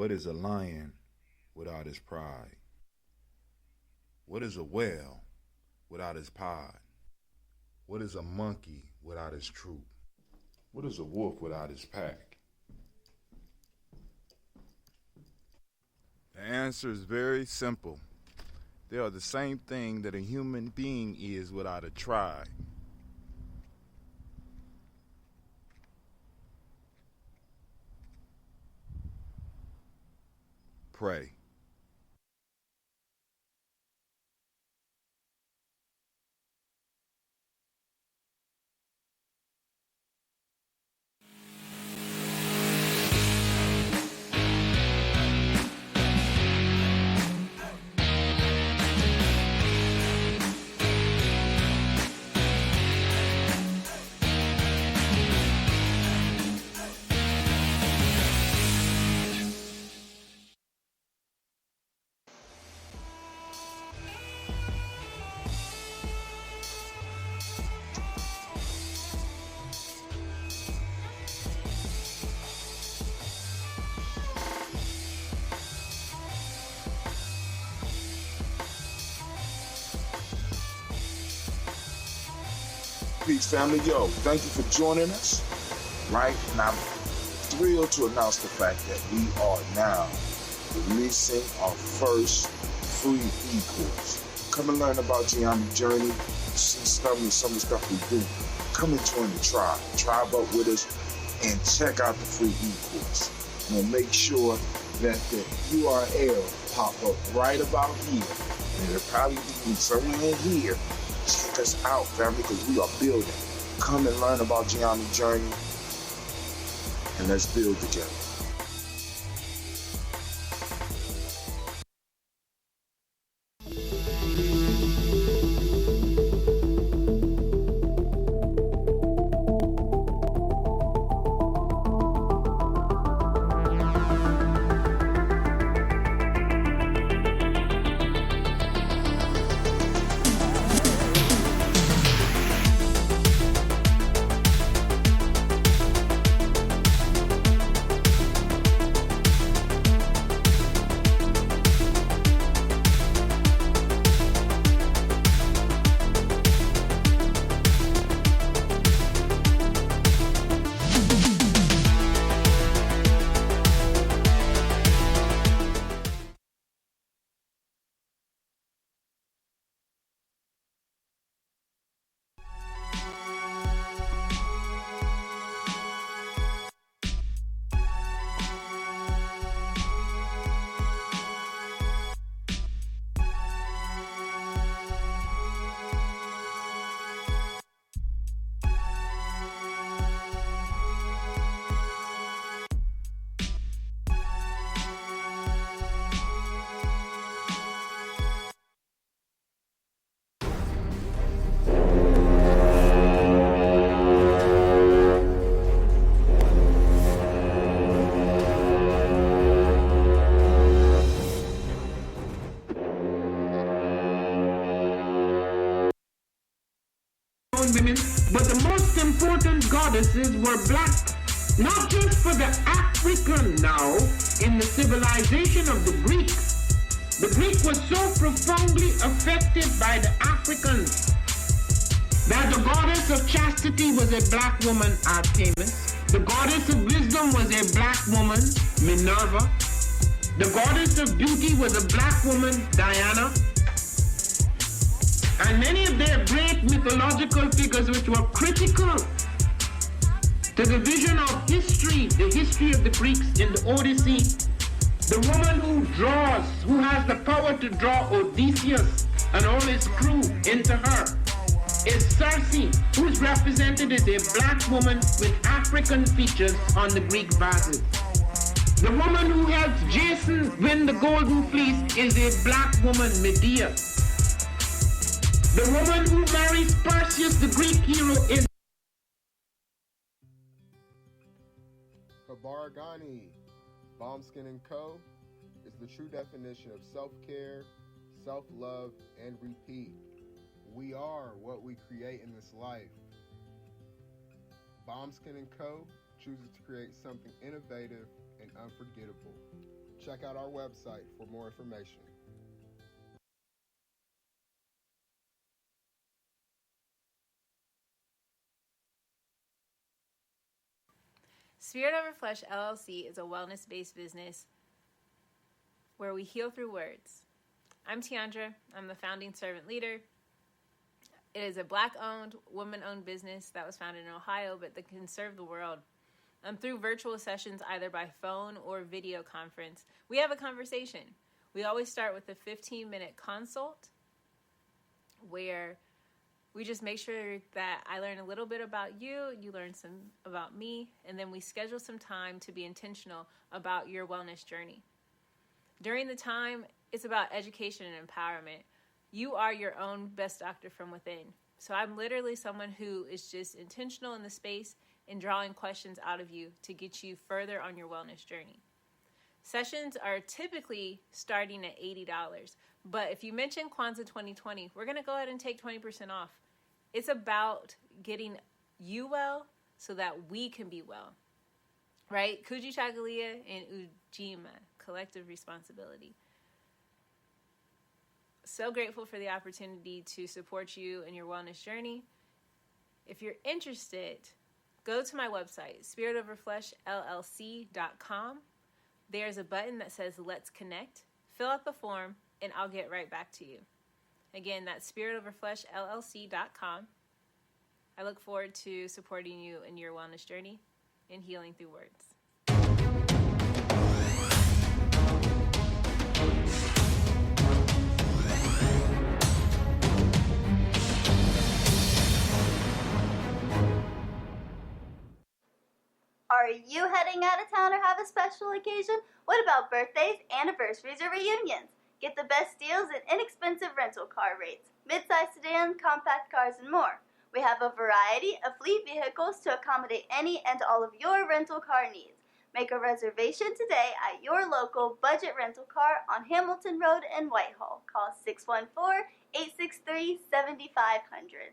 What is a lion without his pride? What is a whale without his pod? What is a monkey without his troop? What is a wolf without his pack? The answer is very simple. They are the same thing that a human being is without a tribe. Pray. Peace, family. Yo, thank you for joining us. Right? And I'm thrilled to announce the fact that we are now releasing our first free e-course. Come and learn about Gye-Nyame journey, see some of the stuff we do. Come and join the tribe. Tribe up with us and check out the free e-course. And we'll make sure that the URL pop up right about here. And it'll probably be somewhere in here. Check us out, family, because we are building. Come and learn about Gye-Nyame journey, and let's build together. Women, but the most important goddesses were black, not just for the African now in the civilization of the Greek. The Greek was so profoundly affected by the Africans that the goddess of chastity was a black woman, Artemis. The goddess of wisdom was a black woman, Minerva. The goddess of beauty was a black woman, Diana. And many of their great mythological figures which were critical to the vision of history, the history of the Greeks in the Odyssey, the woman who draws, who has the power to draw Odysseus and all his crew into her, is Circe, who is represented as a black woman with African features on the Greek vases. The woman who helps Jason win the Golden Fleece is a black woman, Medea. The woman who marries Perseus, the Greek hero, is Gye-Nyame, Bombskin & Co. is the true definition of self-care, self-love, and repeat. We are what we create in this life. Bombskin & Co. chooses to create something innovative and unforgettable. Check out our website for more information. Spirit Over Flesh LLC is a wellness-based business where we heal through words. I'm Tiandra. I'm the founding servant leader. It is a Black-owned, woman-owned business that was founded in Ohio, but that can serve the world. Through virtual sessions, either by phone or video conference, we have a conversation. We always start with a 15-minute consult where we just make sure that I learn a little bit about you, you learn some about me, and then we schedule some time to be intentional about your wellness journey. During the time, it's about education and empowerment. You are your own best doctor from within. So I'm literally someone who is just intentional in the space and drawing questions out of you to get you further on your wellness journey. Sessions are typically starting at $80, but if you mention Kwanzaa 2020, we're going to go ahead and take 20% off. It's about getting you well so that we can be well, right? Kujichagulia and Ujima, collective responsibility. So grateful for the opportunity to support you in your wellness journey. If you're interested, go to my website, spiritoverfleshllc.com. There's a button that says Let's Connect. Fill out the form, and I'll get right back to you. Again, that's spiritoverfleshllc.com. I look forward to supporting you in your wellness journey and healing through words. Are you heading out of town or have a special occasion? What about birthdays, anniversaries, or reunions? Get the best deals and inexpensive rental car rates, mid-size sedans, compact cars, and more. We have a variety of fleet vehicles to accommodate any and all of your rental car needs. Make a reservation today at your local budget rental car on Hamilton Road in Whitehall. Call 614-863-7500.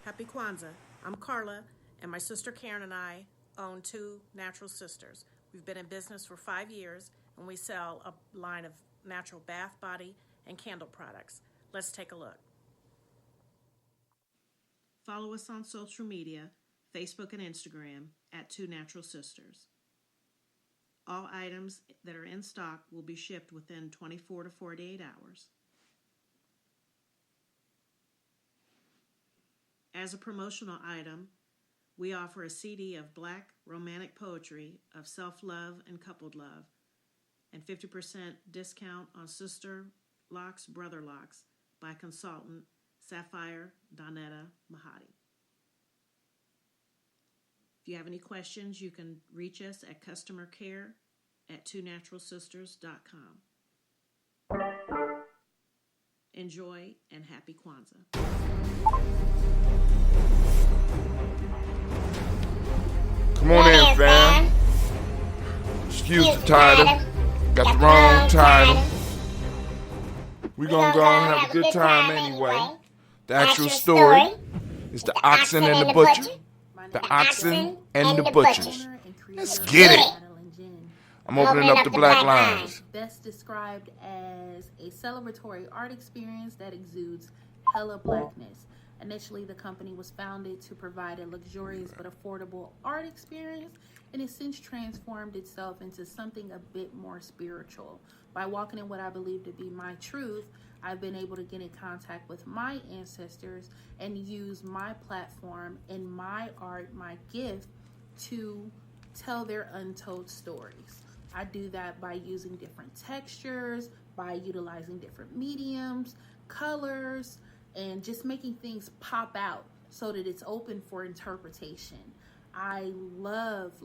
Happy Kwanzaa. I'm Carla, and my sister Karen and I own Two Natural Sisters. We've been in business for 5 years, and we sell a line of natural bath, body, and candle products. Let's take a look. Follow us on social media, Facebook and Instagram, at Two Natural Sisters. All items that are in stock will be shipped within 24 to 48 hours. As a promotional item, we offer a CD of Black romantic poetry of self-love and coupled love, and 50% discount on Sister Locks, Brother Locks by consultant Sapphire Donetta Mahadi. If you have any questions, you can reach us at customercare@twonaturalsisters.com. Enjoy and happy Kwanzaa. Come on in, fam. Excuse the title. Got the wrong title. We gonna go and have a good time anyway. The actual story is the Oxen and the Butcher. The Oxen and the Butchers. Let's get it. I'm opening up the black lines. Best described as a celebratory art experience that exudes hella blackness. Initially, the company was founded to provide a luxurious but affordable art experience, and it's since transformed itself into something a bit more spiritual. By walking in what I believe to be my truth, I've been able to get in contact with my ancestors and use my platform and my art, my gift, to tell their untold stories. I do that by using different textures, by utilizing different mediums, colors, and just making things pop out so that it's open for interpretation. I love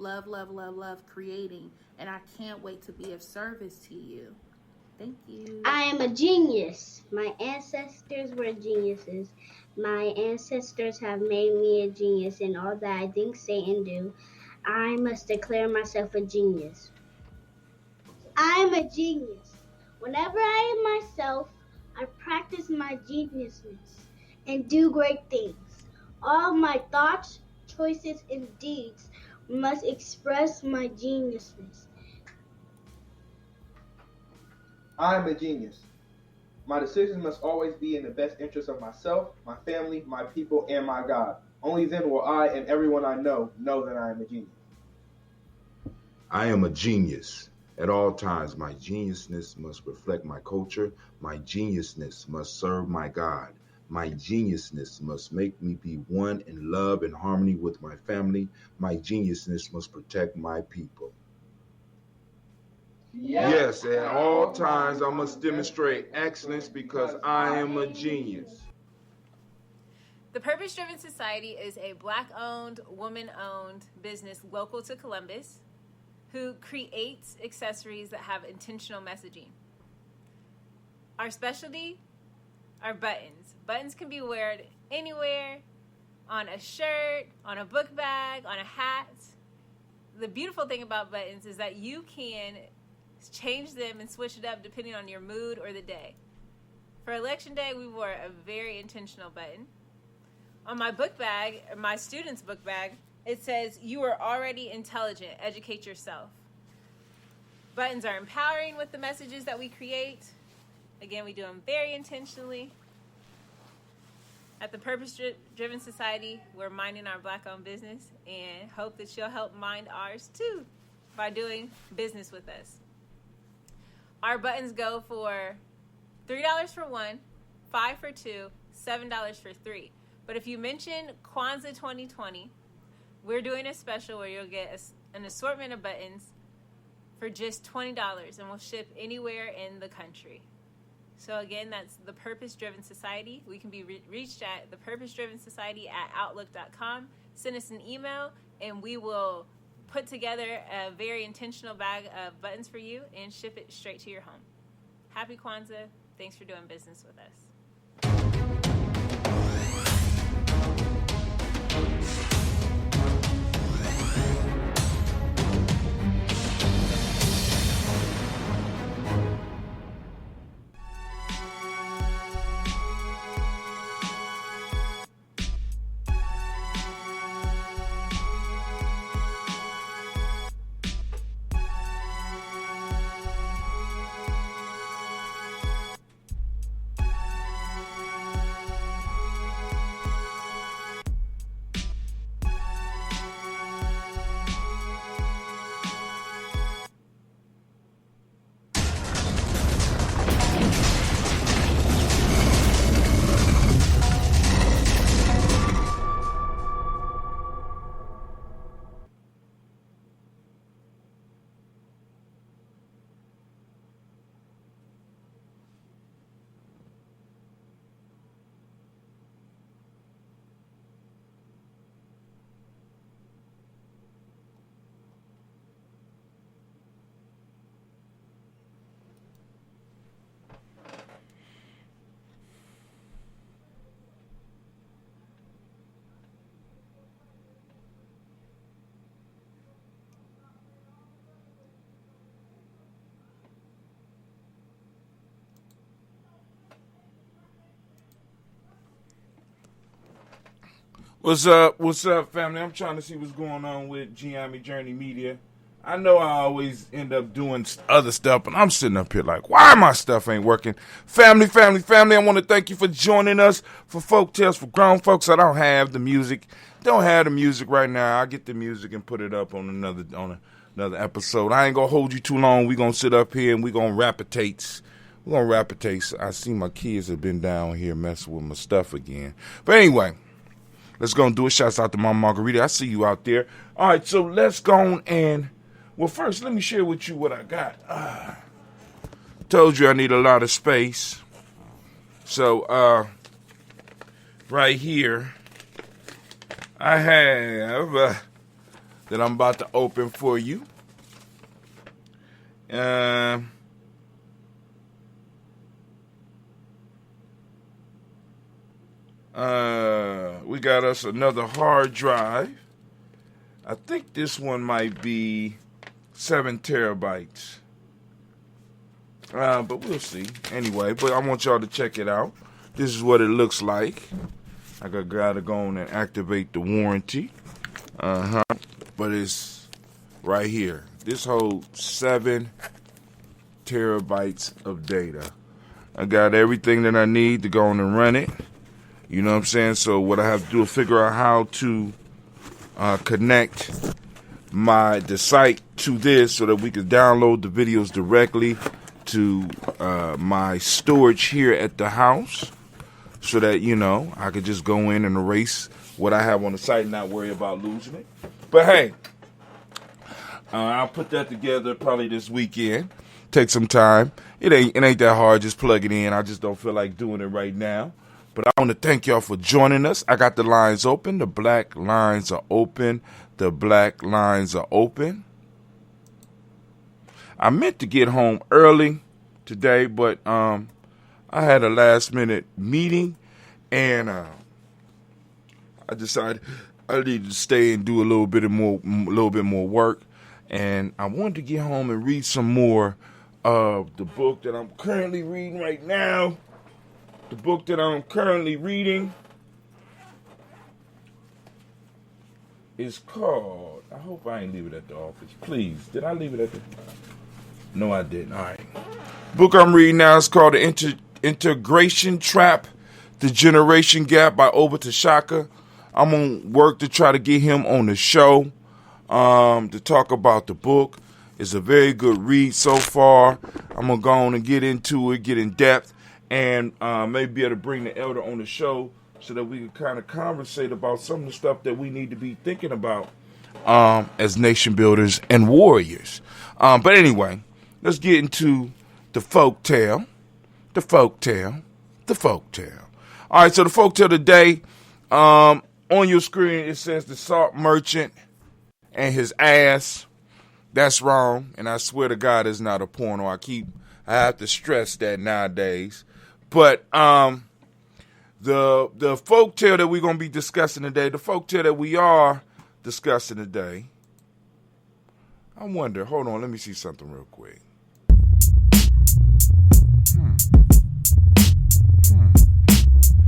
creating, and I can't wait to be of service to you. Thank you. I am a genius. My ancestors were geniuses. My ancestors have made me a genius in all that I think, say, and do. I must declare myself a genius. I am a genius. Whenever I am myself, I practice my geniusness and do great things. All my thoughts, choices, and deeds must express my geniusness. I am a genius. My decisions must always be in the best interest of myself, my family, my people, and my God. Only then will I and everyone I know that I am a genius. I am a genius. At all times, my geniusness must reflect my culture. My geniusness must serve my God. My geniusness must make me be one in love and harmony with my family. My geniusness must protect my people. Yes, at all times I must demonstrate excellence because I am a genius. The Purpose Driven Society is a Black-owned, woman-owned business local to Columbus who creates accessories that have intentional messaging. Our specialty are buttons. Buttons can be worn anywhere, on a shirt, on a book bag, on a hat. The beautiful thing about buttons is that you can change them and switch it up depending on your mood or the day. For Election Day, we wore a very intentional button. On my book bag, or my student's book bag, it says, "You are already intelligent, educate yourself." Buttons are empowering with the messages that we create. Again, we do them very intentionally. At the Purpose Driven Society, we're minding our Black-owned business and hope that you'll help mind ours too by doing business with us. Our buttons go for $3 for one, $5 for two, $7 for three. But if you mention Kwanzaa 2020, we're doing a special where you'll get an assortment of buttons for just $20, and we'll ship anywhere in the country. So again, that's the Purpose Driven Society. We can be reached at thepurposedrivensociety@outlook.com. Send us an email, and we will put together a very intentional bag of buttons for you and ship it straight to your home. Happy Kwanzaa. Thanks for doing business with us. What's up, family? I'm trying to see what's going on with Gye-Nyame Journey Media. I know I always end up doing other stuff, but I'm sitting up here like, why my stuff ain't working? Family, I want to thank you for joining us for Folk Tales for Grown Folks. I don't have the music right now. I'll get the music and put it up on another episode. I ain't going to hold you too long. We're going to sit up here and we're going to rapitate. I see my kids have been down here messing with my stuff again. But anyway, let's go and do it. Shouts out to Mama Margarita. I see you out there. All right, so let's go and... Well, first, let me share with you what I got. Told you I need a lot of space. So, right here, I have that I'm about to open for you. We got us another hard drive. I think this one might be 7 terabytes. But we'll see. Anyway, but I want y'all to check it out. This is what it looks like. I gotta go on and activate the warranty. But it's right here. This holds 7 terabytes of data. I got everything that I need to go on and run it. You know what I'm saying? So what I have to do is figure out how to connect the site to this so that we can download the videos directly to my storage here at the house, so that, you know, I could just go in and erase what I have on the site and not worry about losing it. But hey, I'll put that together probably this weekend. Take some time. It ain't that hard. Just plug it in. I just don't feel like doing it right now. But I want to thank y'all for joining us. I got the lines open. The black lines are open. The black lines are open. I meant to get home early today, but I had a last minute meeting, and I decided I needed to stay and do a little bit more work. And I wanted to get home and read some more of the book that I'm currently reading right now. The book that I'm currently reading is called, I hope I ain't leave it at the office. Please, did I leave it at the... No, I didn't. All right. Book I'm reading now is called The Integration Trap, The Generation Gap by Oba Tashaka. I'm going to work to try to get him on the show to talk about the book. It's a very good read so far. I'm going to go on and get into it, get in depth, and maybe be able to bring the elder on the show so that we can kind of conversate about some of the stuff that we need to be thinking about as nation builders and warriors. But anyway, let's get into the folktale. The folktale. The folktale. All right, so the folktale today, on your screen, it says the salt merchant and his ass. That's wrong, and I swear to God it's not a porno. I have to stress that nowadays. But the folktale that we're going to be discussing today, the folktale that we are discussing today, I wonder, hold on, let me see something real quick.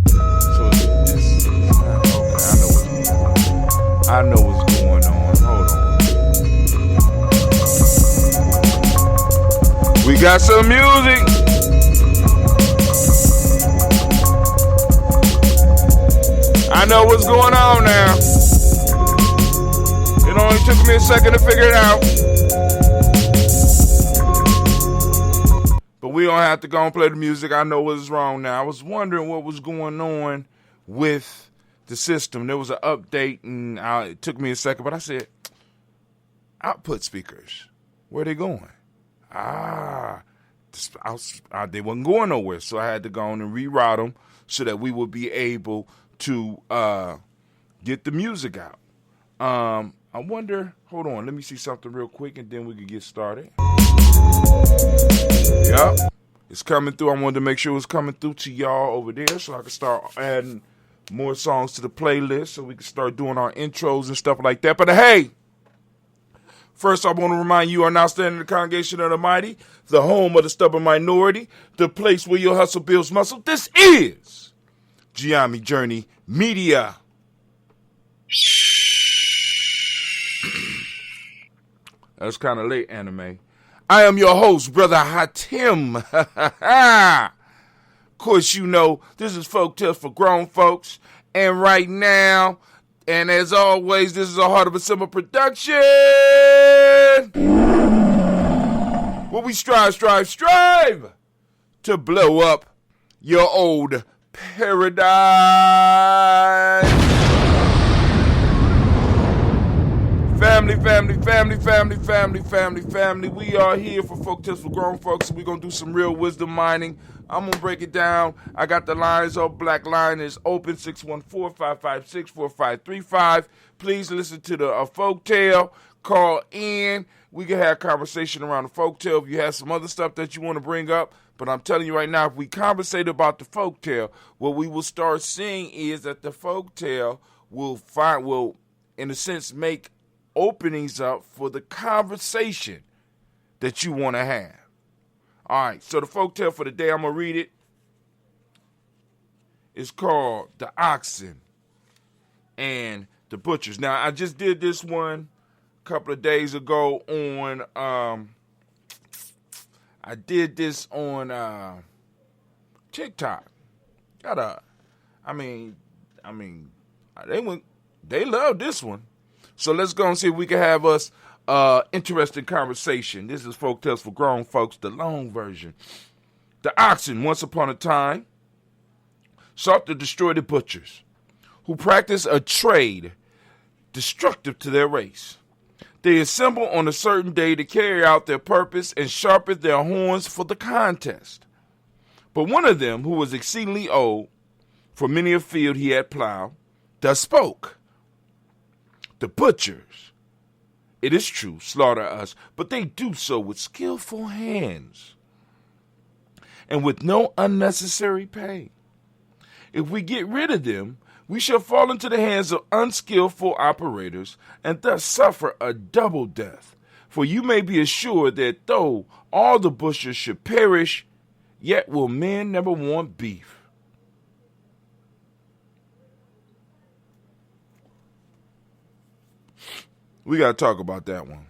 So this, okay, I know what's going on. Hold on. We got some music. I know what's going on now. It only took me a second to figure it out. But we don't have to go and play the music. I know what's wrong now. I was wondering what was going on with the system. There was an update, and it took me a second, but I said, output speakers, where are they going? They wasn't going nowhere, so I had to go on and reroute them so that we would be able to get the music out. I wonder, hold on, let me see something real quick, and then we can get started. Yep, it's coming through. I wanted to make sure it was coming through to y'all over there so I could start adding more songs to the playlist so we can start doing our intros and stuff like that. But hey, first, I want to remind you are now standing in the congregation of the mighty, the home of the stubborn minority, the place where your hustle builds muscle. This is Gye-Nyame Journey Media. That's kind of late, anime. I am your host, Brother Hatim. Of course, you know, this is Folk Tales for Grown Folks. And right now, and as always, this is a Heart of a Simple production, where we strive to blow up your old paradise. Family. We are here for Folk Tales for Grown Folks, and we're going to do some real wisdom mining. I'm going to break it down. I got the lines up. Black line is open, 614-556-4535. Please listen to the folk tale. Call in. We can have a conversation around the folk tale if you have some other stuff that you want to bring up. But I'm telling you right now, if we conversate about the folk tale, what we will start seeing is that the folk tale will, in a sense, make openings up for the conversation that you want to have. All right, so the folktale for the day, I'm going to read it. It's called The Oxen and the Butchers. Now, I just did this one a couple of days ago on, I did this on TikTok. They love this one. So let's go and see if we can have us interesting conversation. This is Folktales for Grown Folks, the long version. The Oxen, once upon a time, sought to destroy the butchers, who practiced a trade destructive to their race. They assembled on a certain day to carry out their purpose and sharpen their horns for the contest. But one of them, who was exceedingly old, for many a field he had plowed, thus spoke. The butchers, it is true, slaughter us, but they do so with skillful hands and with no unnecessary pain. If we get rid of them, we shall fall into the hands of unskillful operators and thus suffer a double death. For you may be assured that though all the butchers should perish, yet will men never want beef. We got to talk about that one.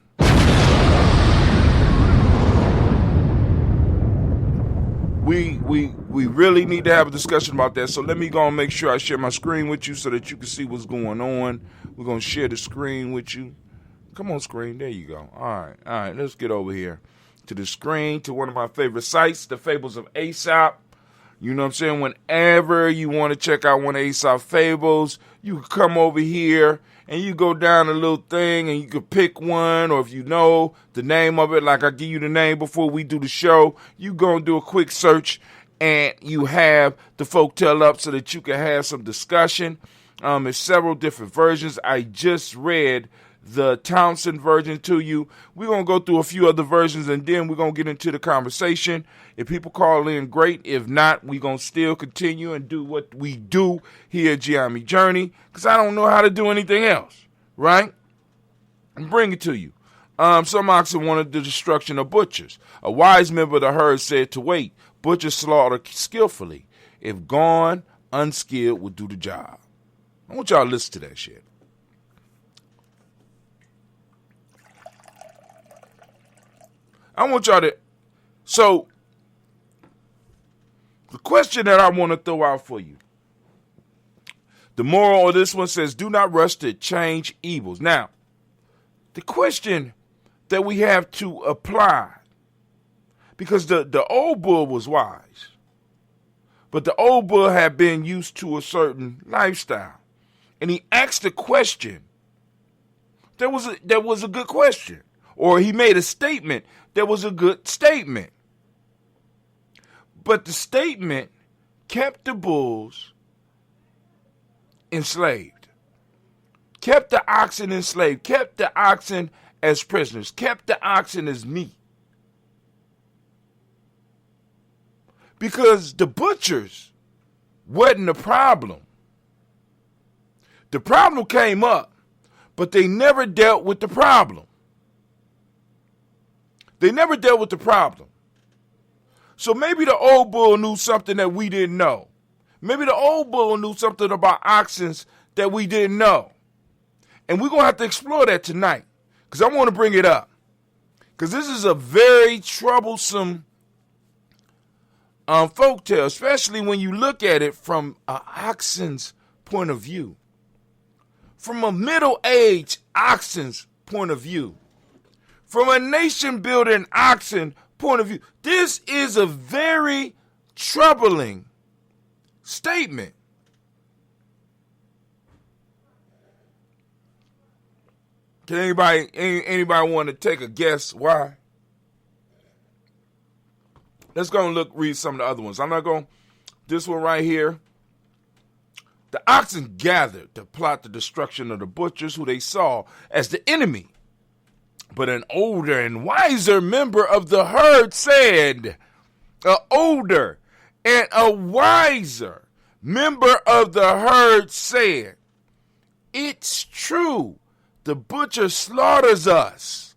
We really need to have a discussion about that. So let me go and make sure I share my screen with you so that you can see what's going on. We're going to share the screen with you. Come on, screen. There you go. All right. Let's get over here to the screen, to one of my favorite sites, the Fables of Aesop. You know what I'm saying? Whenever you want to check out one of Aesop fables, you can come over here and you go down a little thing and you can pick one, or if you know the name of it, like I give you the name before we do the show, you go and do a quick search and you have the folktale up so that you can have some discussion. There's several different versions. I just read the Townsend version to you. We're going to go through a few other versions and then we're going to get into the conversation. If people call in, great. If not, we're going to still continue and do what we do here at Gye-Nyame Journey, because I don't know how to do anything else, right? And bring it to you. Some oxen wanted the destruction of butchers. A wise member of the herd said to wait. Butchers slaughter skillfully. If gone, unskilled will do the job. I want y'all to listen to that shit. I want y'all to, so the question that I want to throw out for you, the moral of this one says, do not rush to change evils. Now, the question that we have to apply, because the old bull was wise, but the old bull had been used to a certain lifestyle, and he asked a question that was a good question, or he made a statement that was a good statement. But the statement kept the bulls enslaved, kept the oxen enslaved, kept the oxen as prisoners, kept the oxen as meat. Because the butchers wasn't the problem. The problem came up, but they never dealt with the problem. They never dealt with the problem. So maybe the old bull knew something that we didn't know. Maybe the old bull knew something about oxen that we didn't know. And we're going to have to explore that tonight, because I want to bring it up. Because this is a very troublesome folktale, especially when you look at it from an oxen's point of view. From a middle-aged oxen's point of view. From a nation-building oxen point of view. This is a very troubling statement. Can anybody want to take a guess why? Let's go and read some of the other ones. I'm not going, this one right here. The oxen gathered to plot the destruction of the butchers, who they saw as the enemy. But an older and wiser member of the herd said, an older and a wiser member of the herd said, it's true, the butcher slaughters us,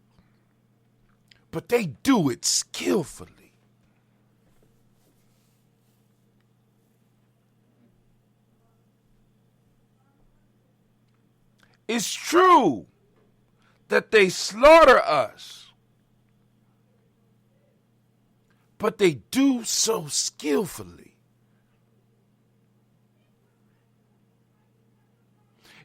but they do it skillfully. It's true that they slaughter us, but they do so skillfully.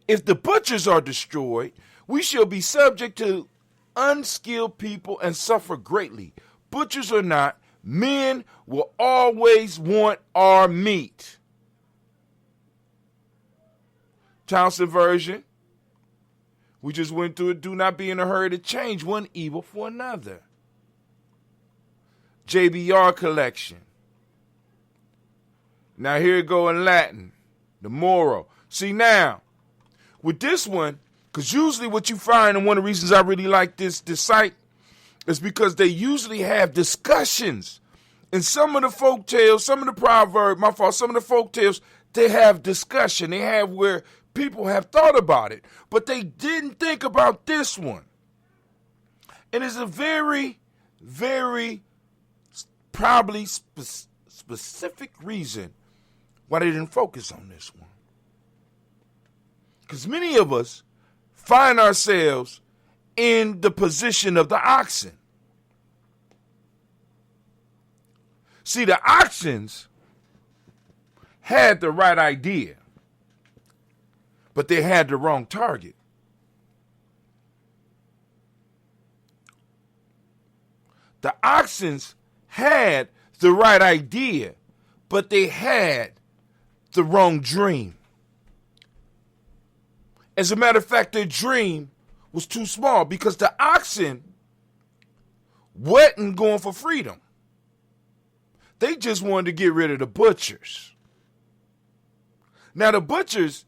If the butchers are destroyed, we shall be subject to unskilled people and suffer greatly. Butchers or not, men will always want our meat. Townsend version. We just went through it. Do not be in a hurry to change one evil for another. JBR collection. Now here it go in Latin. The moral. See now, with this one, because usually what you find, and one of the reasons I really like this site, is because they usually have discussions. In some of the folk tales, some of the proverbs, some of the folk tales, they have discussion. They have where people have thought about it, but they didn't think about this one. And it's a very, very probably specific reason why they didn't focus on this one. Because many of us find ourselves in the position of the oxen. See, the Oxens had the right idea, but they had the wrong target. The Oxens had the right idea, but they had the wrong dream. As a matter of fact, their dream was too small because the oxen wasn't going for freedom. They just wanted to get rid of the butchers. Now, the butchers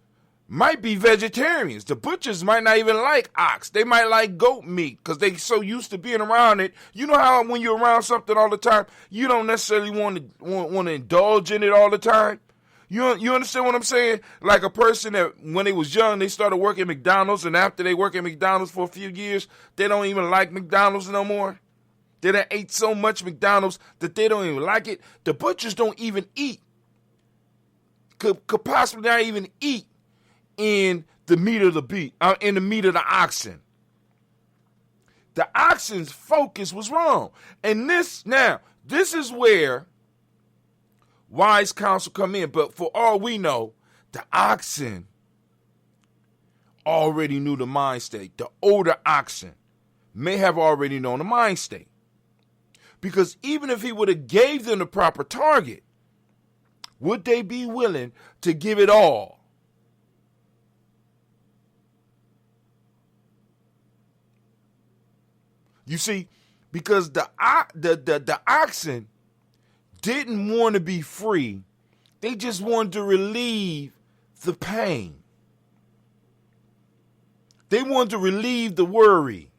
might be vegetarians. The butchers might not even like ox. They might like goat meat because they so used to being around it. You know how when you're around something all the time, you don't necessarily want to indulge in it all the time? You understand what I'm saying? Like a person that when they was young, they started working at McDonald's, and after they work at McDonald's for a few years, they don't even like McDonald's no more. They done ate so much McDonald's that they don't even like it. The butchers don't even eat. Could possibly not even eat in the meat of the beef, in the meat of the oxen. The oxen's focus was wrong. And this is where wise counsel come in. But for all we know, the oxen already knew the mind state. The older oxen may have already known the mind state. Because even if he would have gave them the proper target, would they be willing to give it all? You see, because the oxen didn't want to be free. They just wanted to relieve the pain. They wanted to relieve the worry.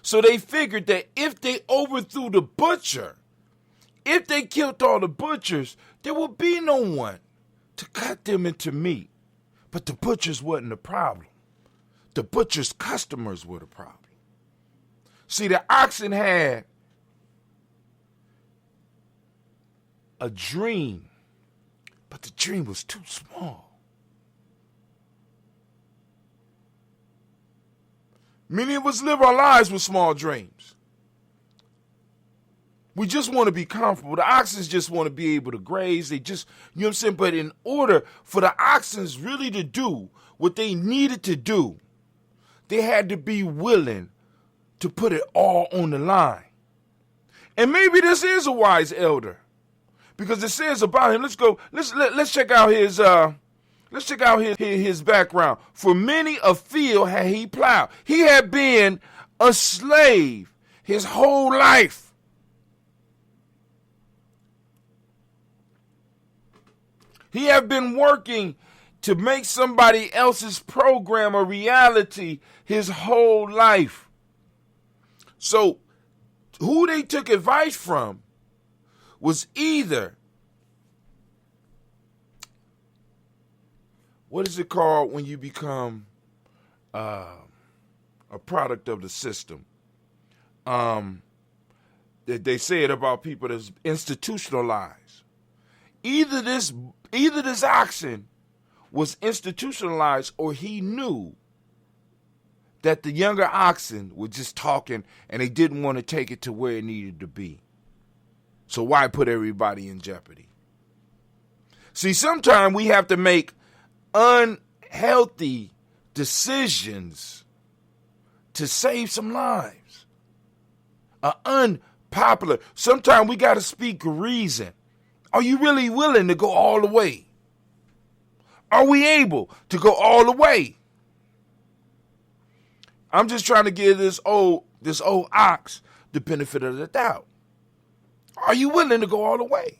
So they figured that if they overthrew the butcher, if they killed all the butchers, there would be no one to cut them into meat. But the butchers wasn't the problem. The butcher's customers were the problem. See, the oxen had a dream, but the dream was too small. Many of us live our lives with small dreams. We just want to be comfortable. The oxen just want to be able to graze. They just, you know what I'm saying? But in order for the oxen really to do what they needed to do, they had to be willing to put it all on the line. And maybe this is a wise elder, because it says about him. Let's check out his his background. For many a field had he plowed. He had been a slave his whole life. He had been working to make somebody else's program a reality his whole life. So who they took advice from was either, what is it called when you become a product of the system? They say it about people that's institutionalized. Either this oxen was institutionalized, or he knew that the younger oxen were just talking and they didn't want to take it to where it needed to be. So why put everybody in jeopardy? See, sometimes we have to make unhealthy decisions to save some lives. Unpopular. Sometimes we got to speak reason. Are you really willing to go all the way? Are we able to go all the way? I'm just trying to give this old ox the benefit of the doubt. Are you willing to go all the way?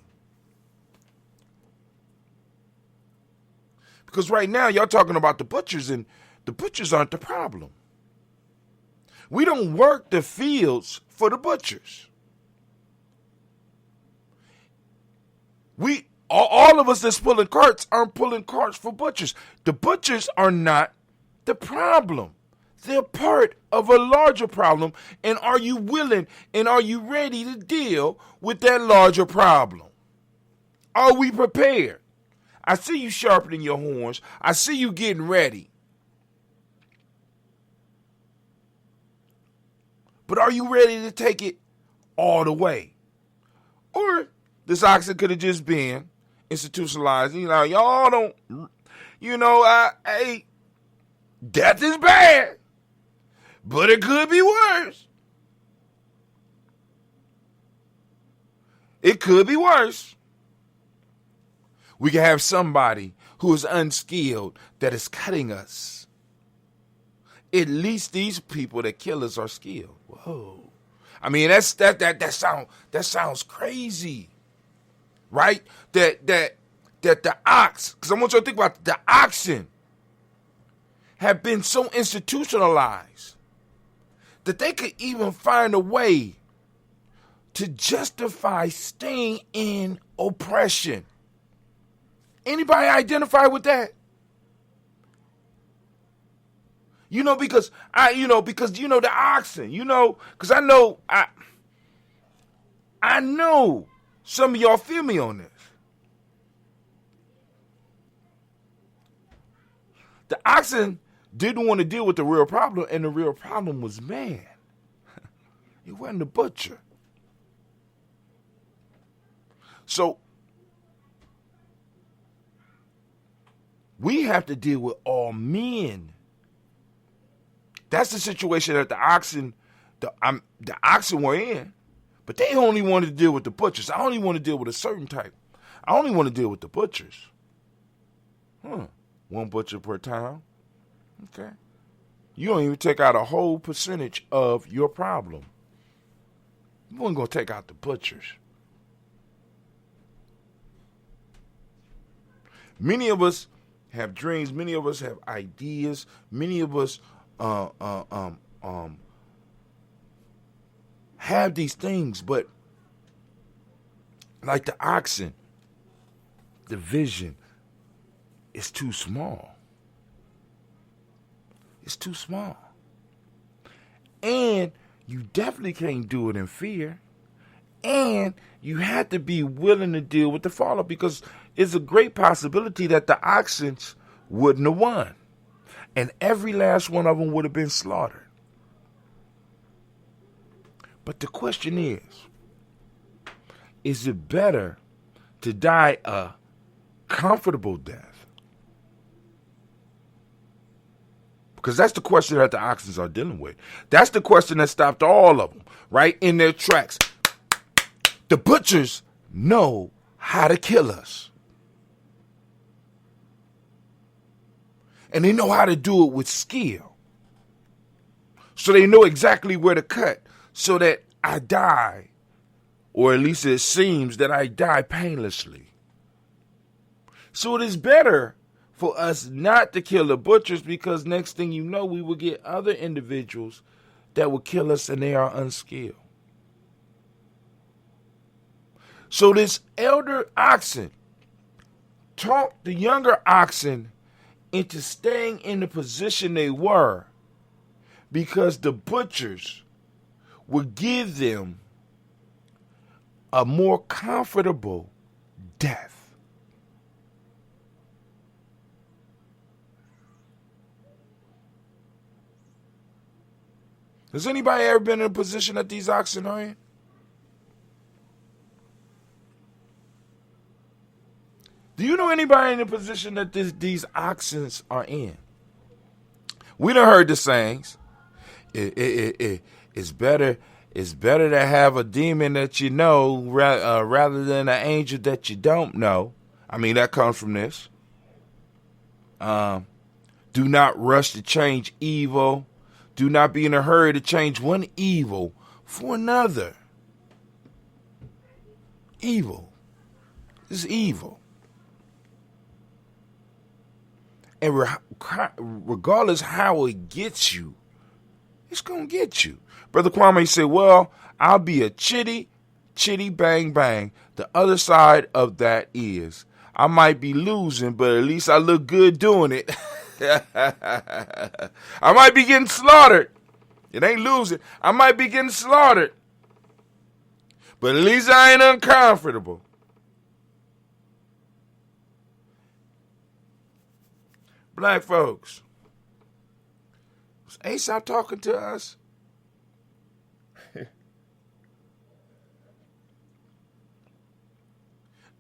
Because right now y'all talking about the butchers, and the butchers aren't the problem. We don't work the fields for the butchers. All of us that's pulling carts aren't pulling carts for butchers. The butchers are not the problem. They're part of a larger problem. And are you willing and are you ready to deal with that larger problem? Are we prepared? I see you sharpening your horns. I see you getting ready. But are you ready to take it all the way? Or this oxen could have just been institutionalized. Y'all don't, hey, death is bad, but it could be worse. It could be worse. We can have somebody who is unskilled that is cutting us. At least these people that kill us are skilled. Whoa. I mean, that sounds crazy. Right? That the ox, because I want you to think about the oxen have been so institutionalized that they could even find a way to justify staying in oppression. Anybody identify with that? Because the oxen, because I know some of y'all feel me on this. The oxen didn't want to deal with the real problem, and the real problem was man. It wasn't the butcher. So we have to deal with all men. That's the situation that the oxen were in. But they only wanted to deal with the butchers. I only want to deal with a certain type. I only want to deal with the butchers. One butcher per town. Okay. You don't even take out a whole percentage of your problem. You ain't going to take out the butchers. Many of us have dreams. Many of us have ideas. Many of us have these things, but like the oxen, the vision is too small. It's too small. And you definitely can't do it in fear. And you have to be willing to deal with the fallout, because it's a great possibility that the oxen wouldn't have won. And every last one of them would have been slaughtered. But the question is it better to die a comfortable death? Because that's the question that the oxen are dealing with. That's the question that stopped all of them, right, in their tracks. The butchers know how to kill us. And they know how to do it with skill. So they know exactly where to cut so that I die, or at least it seems that I die painlessly. So it is better for us not to kill the butchers, because next thing you know, we will get other individuals that will kill us and they are unskilled. So this elder oxen talked the younger oxen into staying in the position they were, because the butchers would give them a more comfortable death. Has anybody ever been in a position that these oxen are in? Do you know anybody in the position that these oxen are in? We done heard the sayings. It's better to have a demon that you know rather than an angel that you don't know. I mean, that comes from this. Do not rush to change evil. Do not be in a hurry to change one evil for another. Evil is evil. And regardless how it gets you, it's going to get you. Brother Kwame said, well, I'll be a chitty, bang, bang. The other side of that is I might be losing, but at least I look good doing it. I might be getting slaughtered. It ain't losing. I might be getting slaughtered. But at least I ain't uncomfortable. Black folks, was Aesop talking to us?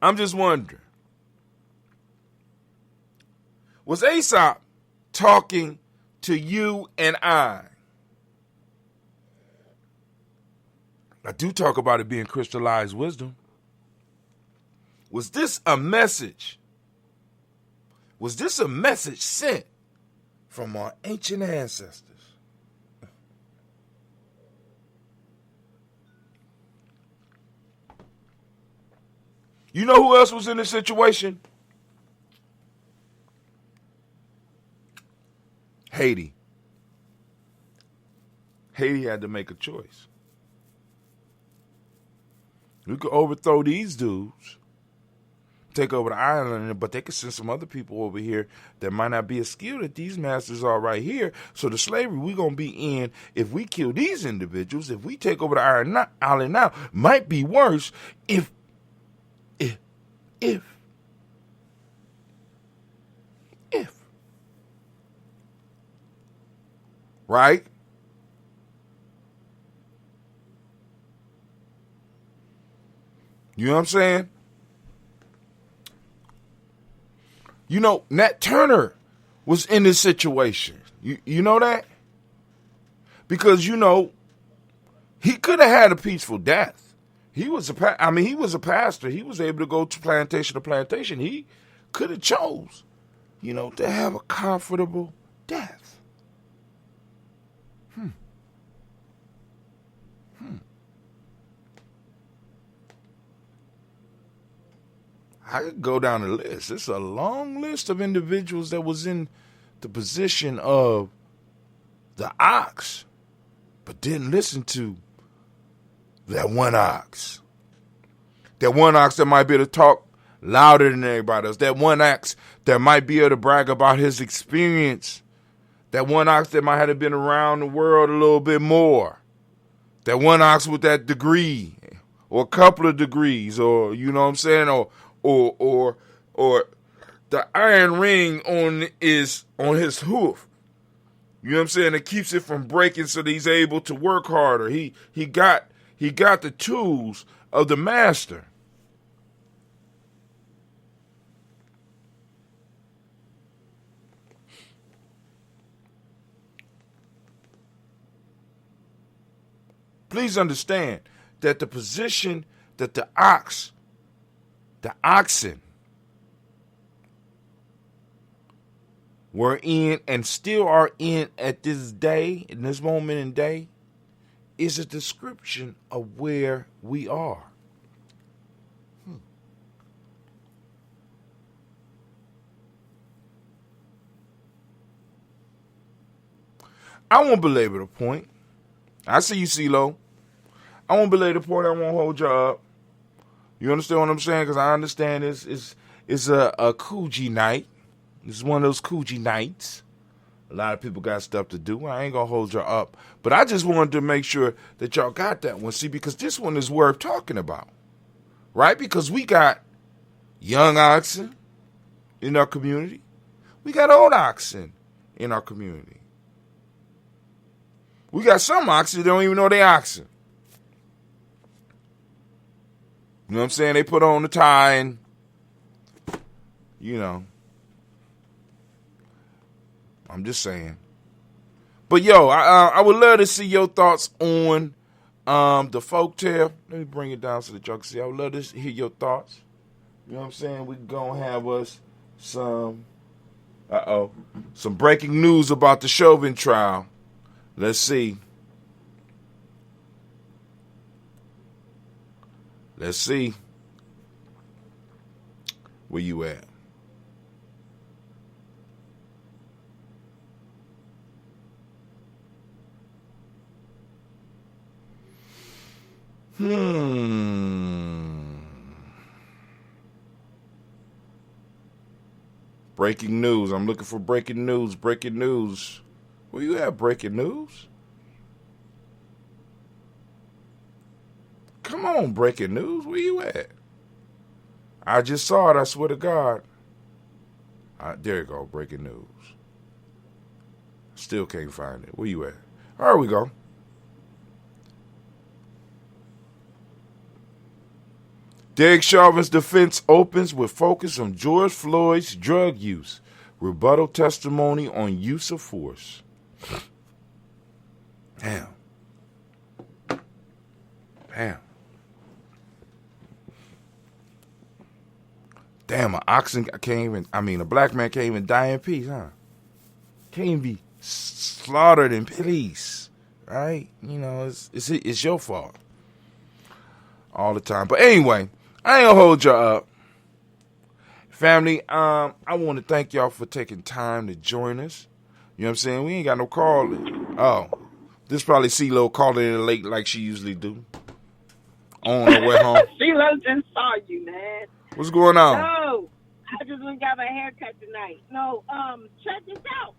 I'm just wondering. Was Aesop talking to you and I? I do talk about it being crystallized wisdom. Was this a message? Was this a message sent from our ancient ancestors? You know who else was in this situation? Haiti. Haiti had to make a choice. We could overthrow these dudes, take over the island, but they could send some other people over here that might not be as skilled as these masters are right here. So the slavery we're going to be in, if we kill these individuals, if we take over the island now, might be worse if. Right? You know what I'm saying? You know, Nat Turner was in this situation. You know that? Because, you know, he could have had a peaceful death. He was a pastor. He was able to go to plantation to plantation. He could have chose, you know, to have a comfortable death. I could go down the list. It's a long list of individuals that was in the position of the ox, but didn't listen to that one ox. That one ox that might be able to talk louder than everybody else. That one ox that might be able to brag about his experience. That one ox that might have been around the world a little bit more. That one ox with that degree or a couple of degrees, or, you know what I'm saying, or the iron ring on his hoof. You know what I'm saying? It keeps it from breaking so that he's able to work harder. He got the tools of the master. Please understand that the position that the oxen were in and still are in at this day, in this moment in day, is a description of where we are. I won't belabor the point. I see you, CeeLo. I won't belabor the point. I won't hold you up. You understand what I'm saying? Because I understand it's a Coogee night. It's one of those Coogee nights. A lot of people got stuff to do. I ain't going to hold you up. But I just wanted to make sure that y'all got that one. See, because this one is worth talking about. Right? Because we got young oxen in our community. We got old oxen in our community. We got some oxen that don't even know they oxen. You know what I'm saying? They put on the tie and, you know. I'm just saying. But, yo, I would love to see your thoughts on the folktale. Let me bring it down so that y'all can see. I would love to hear your thoughts. You know what I'm saying? We're going to have us some breaking news about the Chauvin trial. Let's see. Let's see. Where you at? Breaking news. I'm looking for breaking news. Breaking news. Where you at, breaking news? Come on, breaking news. Where you at? I just saw it. I swear to God. There you go. Breaking news. Still can't find it. Where you at? There we go. Derek Chauvin's defense opens with focus on George Floyd's drug use. Rebuttal testimony on use of force. Damn. Damn, a black man can't even die in peace, huh? Can't even be slaughtered in peace, right? You know, it's your fault all the time. But anyway, I ain't gonna hold y'all up. Family, I want to thank y'all for taking time to join us. You know what I'm saying? We ain't got no calling. Oh, this probably CeeLo calling in late like she usually do. On her way home. CeeLo just saw you, man. What's going on? No, I just went and got my hair cut tonight. No, check this out.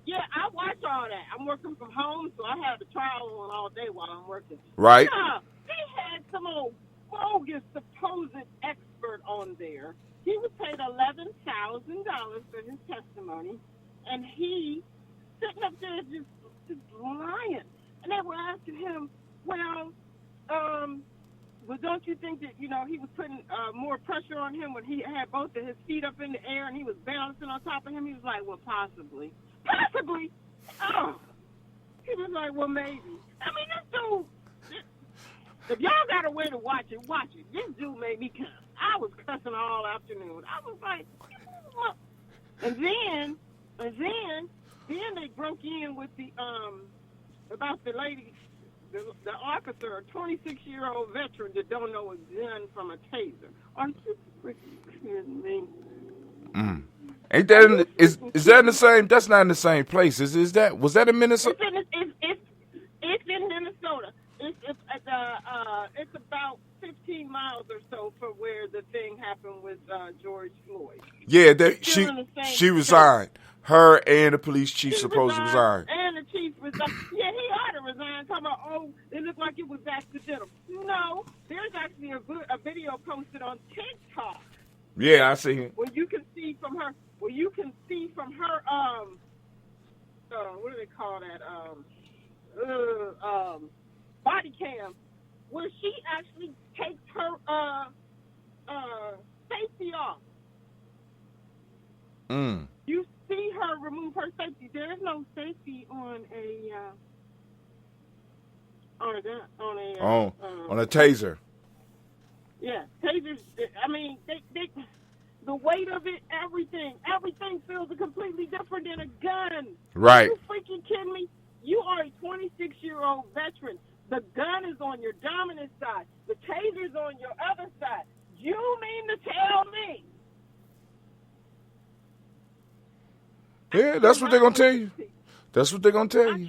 Yeah, I watch all that. I'm working from home, so I have the trial on all day while I'm working. Right. Yeah, they had some old bogus supposed expert on there. He was paid $11,000 for his testimony, and he sitting up there just lying. And they were asking him, well, don't you think that, you know, he was putting more pressure on him when he had both of his feet up in the air and he was balancing on top of him? He was like, well, possibly. Possibly? Oh. He was like, well, maybe. I mean, this dude, if y'all got a way to watch it, watch it. This dude made me cuss. I was cussing all afternoon. I was like, what? And then they broke in with the, about the lady, the officer, a 26-year-old veteran that don't know a gun from a taser. Are you freaking kidding me? Ain't that is that in the same? That's not in the same place. Was that in Minnesota? It's in Minnesota. It's about 15 miles or so from where the thing happened with George Floyd. Yeah, she resigned. Her and the police chief supposed to resign. And the chief resigned. Yeah, he ought to resign. Talking about, oh, it looked like it was accidental. No, there's actually a video posted on TikTok. Yeah, I see it. Where you can see from her. What do they call that? Body cam, where she actually takes her safety off. You see her remove her safety. There is no safety on a taser. Yeah, tasers. I mean, they the weight of it, everything feels completely different than a gun. Right. Are you freaking kidding me? You are a 26-year-old veteran. The gun is on your dominant side. The taser's on your other side. You mean to tell me? Yeah, that's what they're going to tell you. That's what they're going to tell you.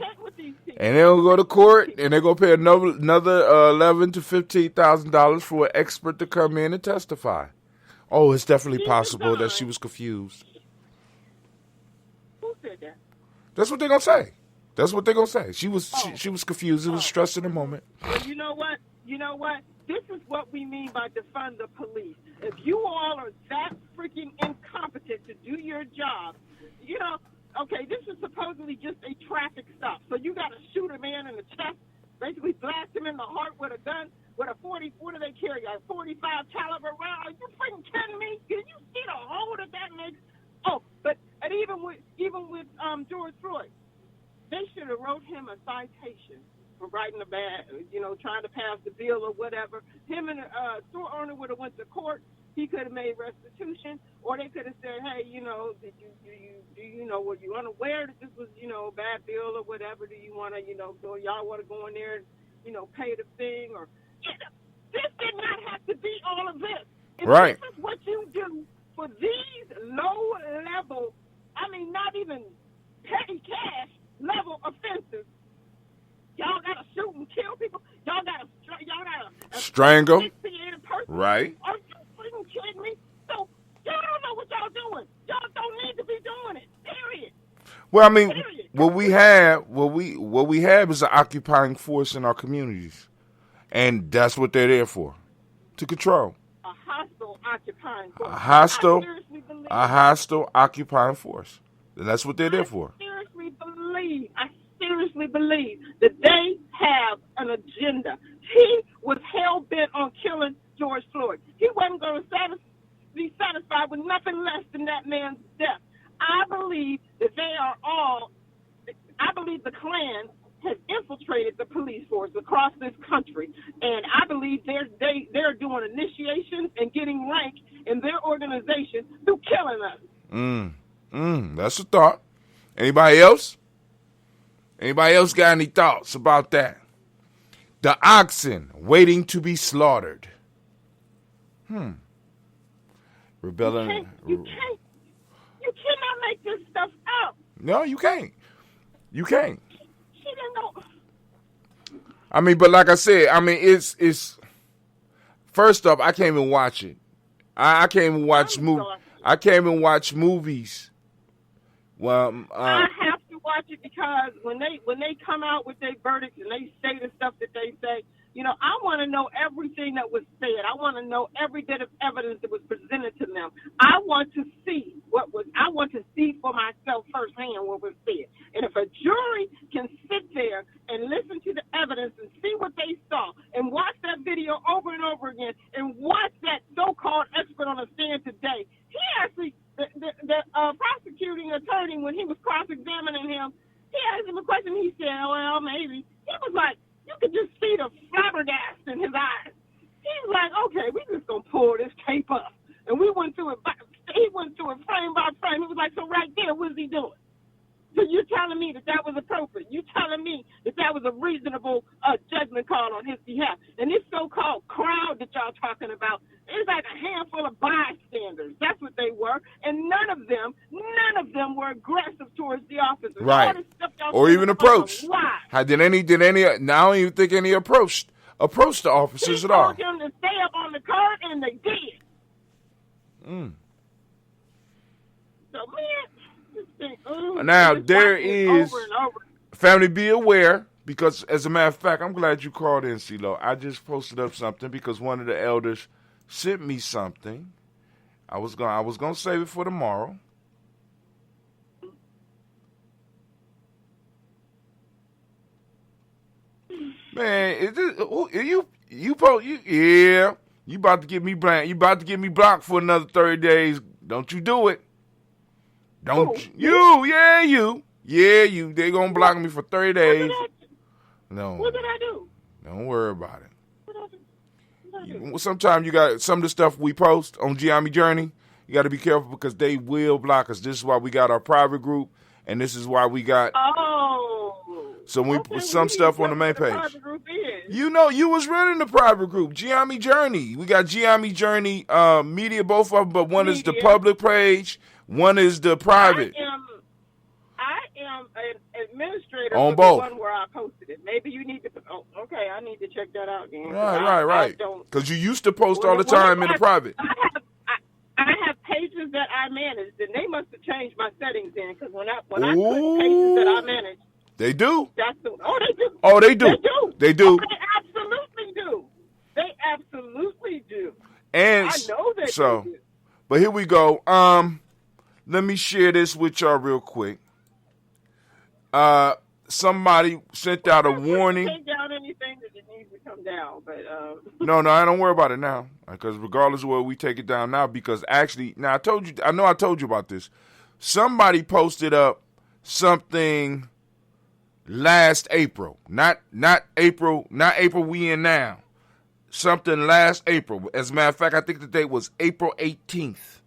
And they'll go to court, and they're going to pay another $11,000 to $15,000 for an expert to come in and testify. Oh, it's definitely possible that she was confused. Who said that? That's what they're going to say. That's what they're going to say. She was confused. It was stress in the moment. Well, you know what? This is what we mean by defund the police. If you all are that freaking incompetent to do your job, you know, okay, this is supposedly just a traffic stop. So you got to shoot a man in the chest, basically blast him in the heart with a gun, with a 40, what do they carry, a 45 caliber round? Are you freaking kidding me? Can you see the hole that makes? Oh, but and even with George Floyd, they should have wrote him a citation for writing a bad, trying to pass the bill or whatever. Him and the store owner would have went to court. He could have made restitution, or they could have said, hey, do you know, were you unaware that this was, a bad bill or whatever? Do you want to, y'all want to go in there and, pay the thing? Or this did not have to be all of this. If right. This is what you do for these low-level, not even petty cash level offenses. Y'all got to shoot and kill people. Y'all got to strangle. Right. Are you freaking kidding me? So y'all don't know what y'all doing. Y'all don't need to be doing it. Period. Well, what we have is an occupying force in our communities, and that's what they're there for, to control. A hostile occupying force. A hostile occupying force. And that's what they're there for. I seriously believe that they have an agenda. He was hell-bent on killing George Floyd. He wasn't going to be satisfied with nothing less than that man's death. I believe that I believe the Klan has infiltrated the police force across this country, and I believe they're doing initiations and getting rank in their organization through killing us. That's a thought. Anybody else? Anybody else got any thoughts about that? The oxen waiting to be slaughtered. Rebellion. You cannot make this stuff up. No, you can't. You can't. She didn't know. But like I said, it's first off, I can't even watch it. I can't even watch I can't even watch movies. Well, I have to watch it because when they come out with their verdicts and they say the stuff that they say, I want to know everything that was said. I want to know every bit of evidence that was presented to them. I want to see for myself firsthand what was said. And if a jury can sit there and listen to the evidence and see what they saw and watch that video over and over again and watch that so-called expert on the stand today, he actually, the prosecuting attorney, when he was cross-examining him, he asked him a question. He said, well, maybe. He was like, you could just see the flabbergast in his eyes. He's like, okay, we just going to pull this tape up. And we went through it. He went through it frame by frame. He was like, so right there, what is he doing? So you're telling me that was appropriate. You're telling me that was a reasonable judgment call on his behalf. And this so-called crowd that y'all talking about, it's like a handful of bystanders. That's what they were. And none of them were aggressive towards the officers. Right. Or even approached. Why? Did any? Now I don't even think any approached the officers at all. He told them to stay up on the cart, and they did. So, man, now there is family. Be aware, because as a matter of fact, I'm glad you called in, CeeLo. I just posted up something because one of the elders sent me something. I was gonna save it for tomorrow. Man, is this, you about to get me blank. You about to get me blocked for another 30 days. Don't you do it. Don't you. You. They going to block me for 30 days. No. What did I do? Don't worry about it. Sometimes you got some of the stuff we post on Gye-Nyame Journey. You got to be careful because they will block us. This is why we got our private group, and this is why we got... So we put some stuff on the main page. You was running the private group, Gye-Nyame Journey. We got Gye-Nyame Journey media, both of them, but one is the public page, one is the private. I am an administrator on for both. The one where I posted it. Maybe you need to. Oh, okay, I need to check that out again. Right. Because you used to post all the time in the private. I have pages that I managed, and they must have changed my settings then. Because when I put pages that I manage. They do. They do. Oh, they do. They do. Oh, they absolutely do. They absolutely do. And I know they do. But here we go. Let me share this with y'all real quick. Somebody sent out a warning. Take down anything that needs to come down, but No, I don't worry about it now, because regardless of where we take it down now, because actually, now I told you about this. Somebody posted up something last April, not April we in now. Something last April. As a matter of fact, I think the date was April 18th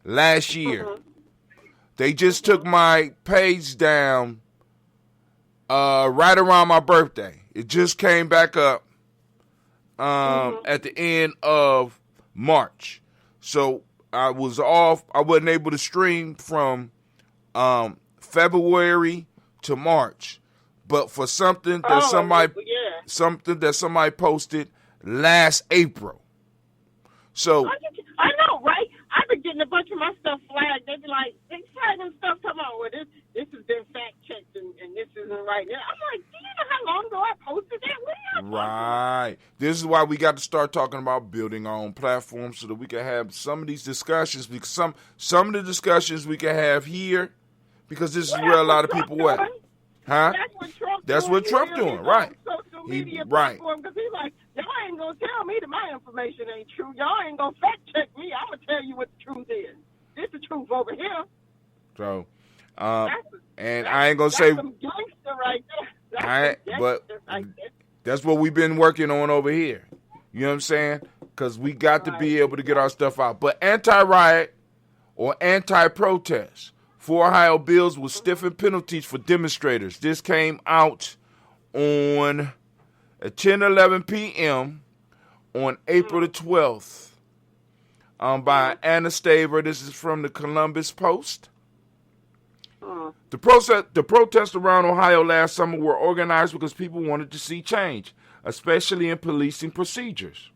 last year. Mm-hmm. They just took my page down right around my birthday. It just came back up at the end of March. So I was off. I wasn't able to stream from February to March. But for something that somebody posted last April. So I know, right? I've been getting a bunch of my stuff flagged. They be like, they flagging stuff. Come on, well, this has been fact checked and this isn't right. And I'm like, do you know how long ago I posted that? Right. This is why we got to start talking about building our own platform so that we can have some of these discussions. Because some of the discussions we can have here, because this is where a lot of people went. Huh? That's what Trump doing, right? Social media platform, because he's like, y'all ain't gonna tell me that my information ain't true. Y'all ain't gonna fact check me. I'm gonna tell you what the truth is. This is the truth over here. So, and I ain't gonna say. That's some gangster right there. But that's what we've been working on over here. You know what I'm saying? Because we got to be able to get our stuff out. But anti-riot or anti-protest. 4 Ohio bills will stiffen penalties for demonstrators. This came out on at 10:11 p.m. on April the 12th by Anna Staver. This is from the Columbus Post. The protests around Ohio last summer were organized because people wanted to see change, especially in policing procedures.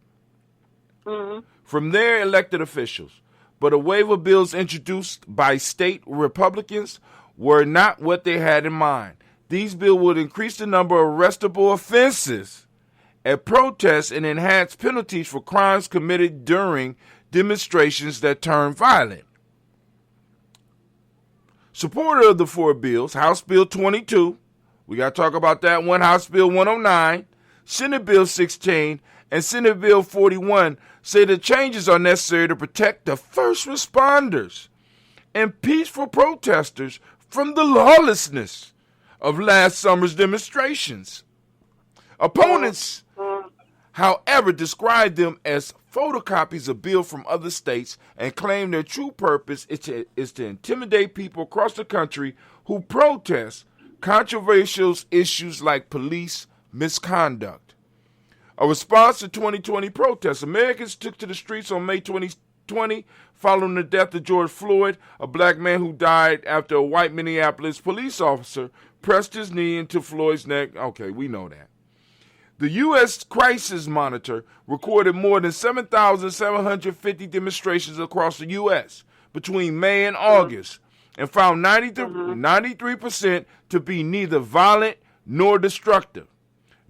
From their elected officials. But a wave of bills introduced by state Republicans were not what they had in mind. These bills would increase the number of arrestable offenses at protests and enhance penalties for crimes committed during demonstrations that turn violent. Supporter of the 4 bills, House Bill 22, we got to talk about that one, House Bill 109, Senate Bill 16, and Senate Bill 41 say the changes are necessary to protect the first responders and peaceful protesters from the lawlessness of last summer's demonstrations. Opponents, however, describe them as photocopies of bills from other states and claim their true purpose is to intimidate people across the country who protest controversial issues like police misconduct. A response to 2020 protests, Americans took to the streets on May 2020 following the death of George Floyd, a black man who died after a white Minneapolis police officer pressed his knee into Floyd's neck. Okay, we know that. The U.S. Crisis Monitor recorded more than 7,750 demonstrations across the U.S. between May and August and found 93% to be neither violent nor destructive.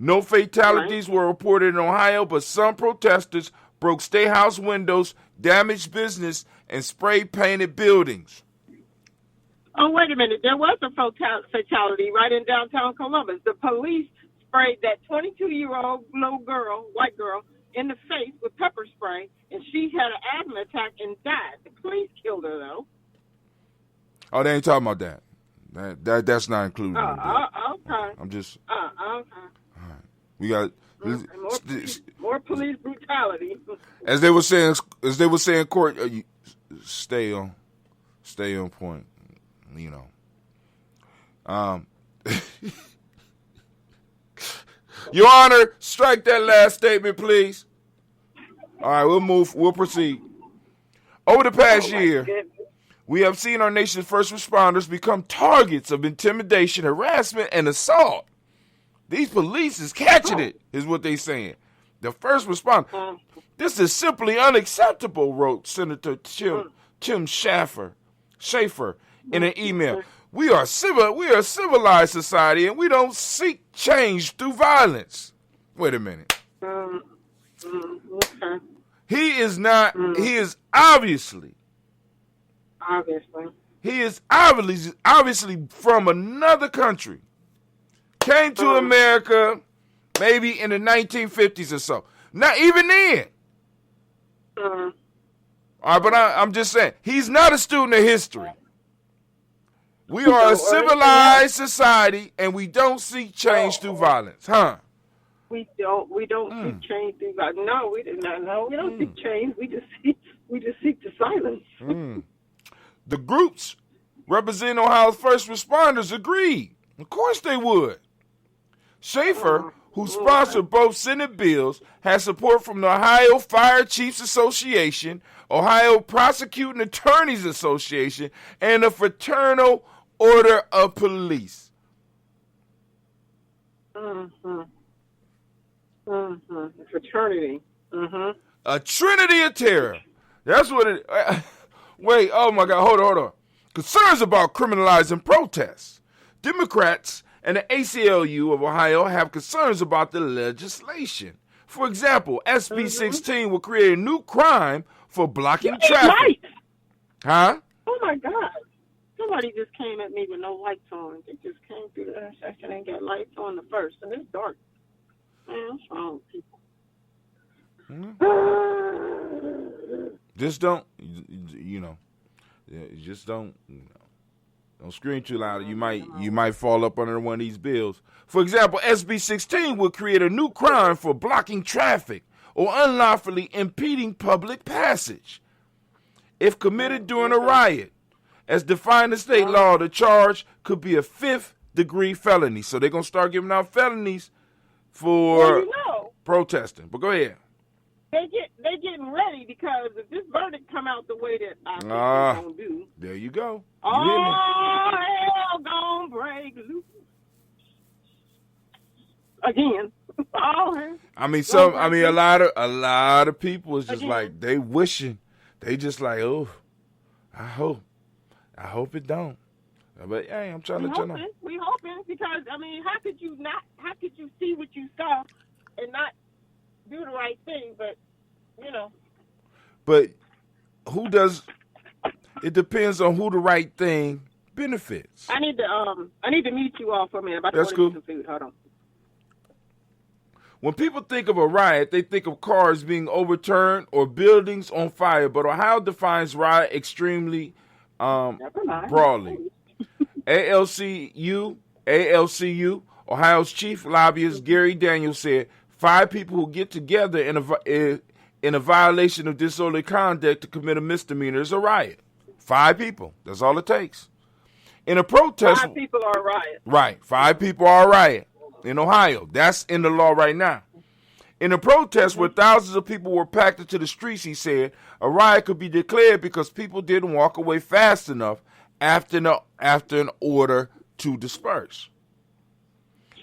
No fatalities were reported in Ohio, but some protesters broke state house windows, damaged business, and spray-painted buildings. Oh, wait a minute. There was a fatality right in downtown Columbus. The police sprayed that 22-year-old white girl, in the face with pepper spray, and she had an asthma attack and died. The police killed her, though. Oh, they ain't talking about that. That's not included. Okay. I'm just... Okay. We got more police brutality. As they were saying, court, stay on point. You know. Your Honor, strike that last statement, please. All right, we'll proceed. Over the past year, we have seen our nation's first responders become targets of intimidation, harassment, and assault. These police is catching it, is what they saying. The first responder. This is simply unacceptable, wrote Senator Tim Schaefer in an email. We are a civilized society, and we don't seek change through violence. Wait a minute. He is not. He is obviously He is obviously from another country. Came to America maybe in the 1950s or so. Not even then. All right, but I'm just saying, he's not a student of history. We are a civilized society, and we don't seek change through violence, huh? We don't seek change through violence. No, we do not. No, we don't seek change. We just seek the silence. The groups representing Ohio's first responders agreed. Of course they would. Schaefer, who sponsored both Senate bills, has support from the Ohio Fire Chiefs Association, Ohio Prosecuting Attorneys Association, and the Fraternal Order of Police. Fraternity. A trinity of terror. That's what it... Wait, oh my God, hold on. Concerns about criminalizing protests. Democrats and the ACLU of Ohio have concerns about the legislation. For example, SB 16 will create a new crime for blocking traffic. Huh? Oh my God. Somebody just came at me with no lights on. They just came through the intersection and got lights on the first, and it's dark. Man, what's wrong with people? Just don't, don't scream too loud. You might fall up under one of these bills. For example, SB 16 will create a new crime for blocking traffic or unlawfully impeding public passage. If committed during a riot, as defined in state law, the charge could be a 5th-degree felony. So they're going to start giving out felonies for protesting. But go ahead. They getting ready, because if this verdict come out the way that I think it's going to do. There you go. All hell gonna break loose. Again. A lot of people is just like, they wishing. They just like, oh, I hope it don't. But hey, I'm trying to let you know. We hoping, because how could you see what you saw and not do the right thing? But But who does? It depends on who the right thing benefits. I need to mute you all for a minute. That's cool. Some food. Hold on. When people think of a riot, they think of cars being overturned or buildings on fire. But Ohio defines riot extremely broadly. ALCU, Ohio's chief lobbyist Gary Daniels said 5 people who get together in a violation of disorderly conduct to commit a misdemeanor is a riot. 5 people. That's all it takes. In a protest... 5 people are a riot. Right. 5 people are a riot in Ohio. That's in the law right now. In a protest where thousands of people were packed into the streets, he said, a riot could be declared because people didn't walk away fast enough after an order to disperse.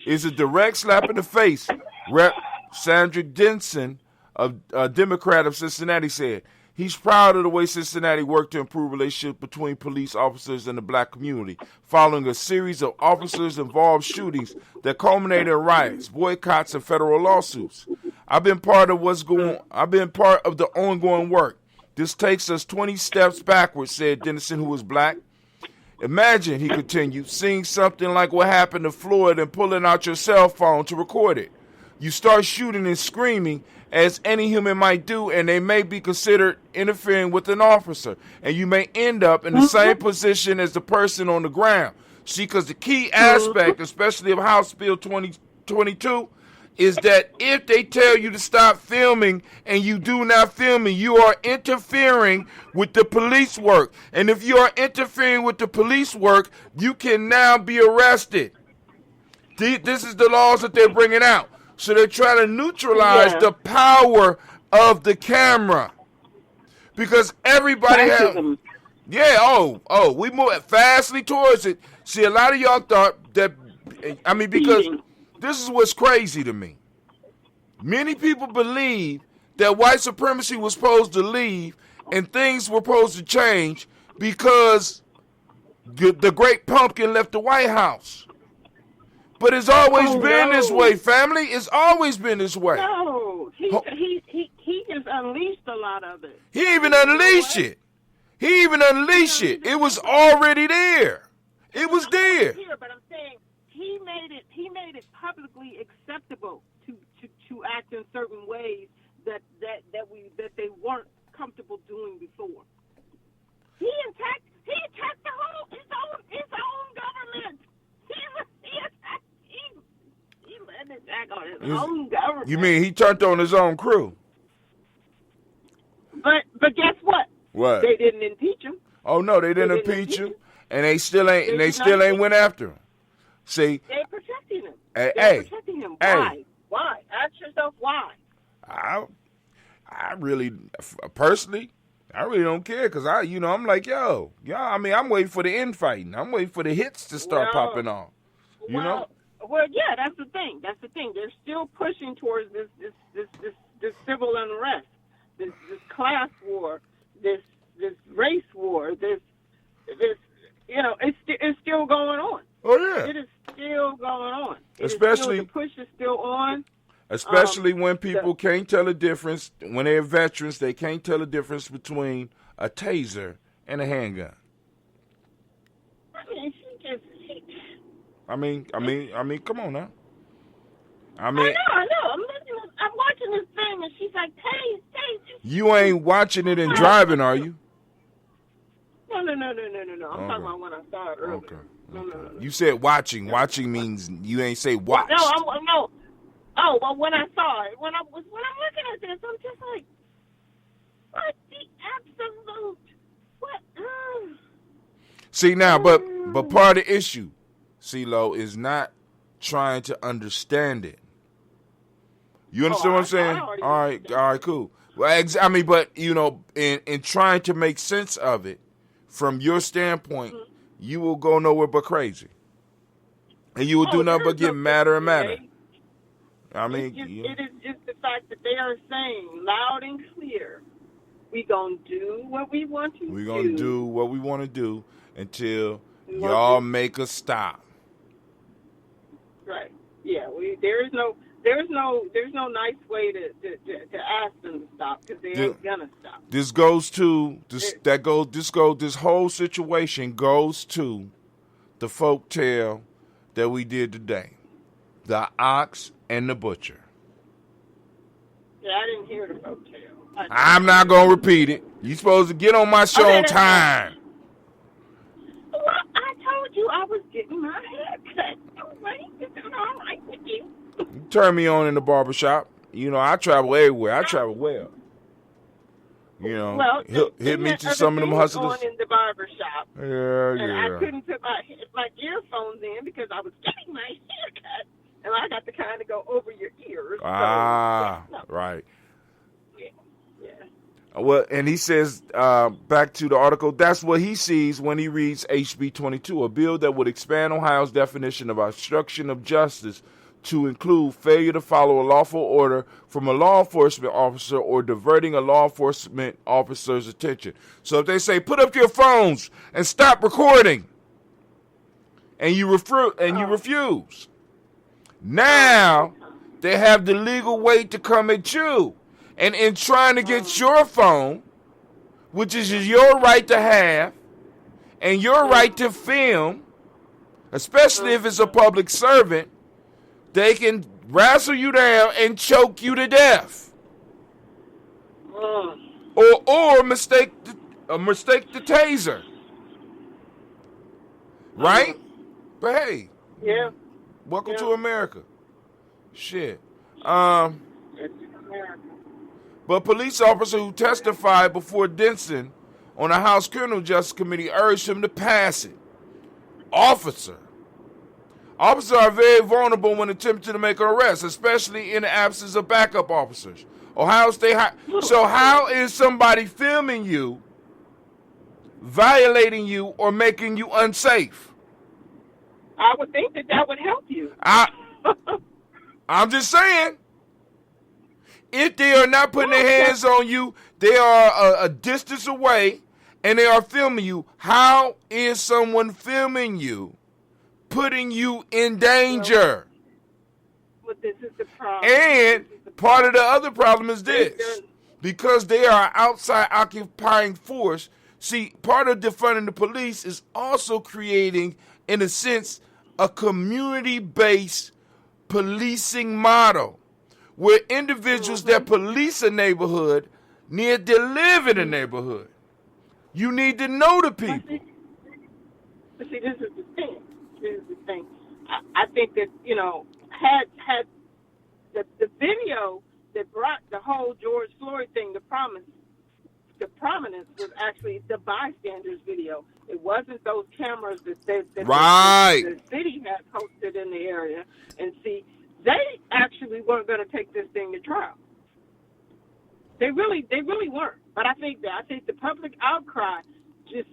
It's a direct slap in the face, Rep. Sandra Denson, a Democrat of Cincinnati, said. He's proud of the way Cincinnati worked to improve relationships between police officers and the black community, following a series of officers-involved shootings that culminated in riots, boycotts, and federal lawsuits. I've been part of the ongoing work. This takes us 20 steps backwards, said Denison, who was black. Imagine, he continued, seeing something like what happened to Floyd and pulling out your cell phone to record it. You start shooting and screaming, as any human might do, and they may be considered interfering with an officer. And you may end up in the same position as the person on the ground. See, because the key aspect, especially of House Bill 2022, is that if they tell you to stop filming and you do not film, you are interfering with the police work. And if you are interfering with the police work, you can now be arrested. This is the laws that they're bringing out. So they're trying to neutralize the power of the camera. Because everybody has... Yeah, we move fastly towards it. See, a lot of y'all thought that... because this is what's crazy to me. Many people believe that white supremacy was supposed to leave and things were supposed to change because the great pumpkin left the White House. But it's always been this way, family. It's always been this way. No, he just unleashed a lot of it. He even unleashed it. He even unleashed it. It was already there. It was there. Here, but I'm saying he made it publicly acceptable to act in certain ways that they weren't comfortable doing before. He attacked the whole his own government. He led an attack on his own government. You mean he turned on his own crew? But guess what? What? They didn't impeach him. Oh no, they didn't impeach him, and they still ain't went after him. See, they're protecting him. They're protecting him. Why? Why? Ask yourself why. I really, personally, I really don't care because I'm like, yo, I mean, I'm waiting for the infighting. I'm waiting for the hits to start popping off. You know? Well, yeah, that's the thing. They're still pushing towards this civil unrest, this class war, this race war, this it's still going on. Oh yeah, it is still going on. Especially the push is still on. Especially when people can't tell the difference, when they're veterans, they can't tell the difference between a taser and a handgun. I mean, come on now. I know. I'm watching this thing, and she's like, "Tase." You ain't watching it and driving, are you? No. I'm talking about when I saw it earlier. Okay. No. You said watching. Watching means you ain't say watch. No. Oh, well, when I saw it, when I'm looking at this, I'm just like, what the absolute, what? See now, but part of the issue, CeeLo, is not trying to understand it. You understand what I'm saying? All right, cool. Well, I mean, but in trying to make sense of it, from your standpoint, you will go nowhere but crazy, and you will do nothing but get madder and madder. I mean, it is just the fact that they are saying loud and clear, we gonna do what we want to do. We're gonna do what we want to do until y'all make us stop. Right. Yeah. There's no nice way to ask them to stop because they ain't gonna stop. This goes to this whole situation goes to the folk tale that we did today, the ox and the butcher. Yeah, I didn't hear the folk tale. I'm not gonna repeat it. You supposed to get on my show on time. Well, I told you I was getting my hair cut. All right with you. You turn me on in the barbershop. I travel everywhere. I travel well. Well, hit me to some of them hustlers. In the barbershop. Yeah. And I couldn't put my earphones in because I was getting my hair cut. And I got to kind of go over your ears. Right. Yeah. Well, and he says, back to the article, that's what he sees when he reads HB 22, a bill that would expand Ohio's definition of obstruction of justice to include failure to follow a lawful order from a law enforcement officer or diverting a law enforcement officer's attention. So if they say, put up your phones and stop recording, and you refuse, now they have the legal way to come at you. And in trying to get your phone, which is your right to have, and your right to film, especially if it's a public servant, they can wrestle you down and choke you to death. Or mistake the taser. Right? But hey. Yeah. Welcome to America. Shit. It's America. But police officer who testified before Denson on the House Criminal Justice Committee urged him to pass it. Officers are very vulnerable when attempting to make an arrest, especially in the absence of backup officers. Ohio State So how is somebody filming you, violating you, or making you unsafe? I would think that would help you. I'm just saying. If they are not putting their hands on you, they are a distance away, and they are filming you. How is someone filming you, putting you in danger? But this is the problem. And part of the other problem is this. Because they are outside occupying force, See, part of defunding the police is also creating, in a sense, a community-based policing model where individuals that police a neighborhood need to live in a neighborhood. You need to know the people. But see, this is the thing. I think that, had the video that brought the whole George Floyd thing, the prominence was actually the bystanders video. It wasn't those cameras that the city had posted in the area. And see, they actually weren't going to take this thing to trial. They really weren't. But I think the public outcry just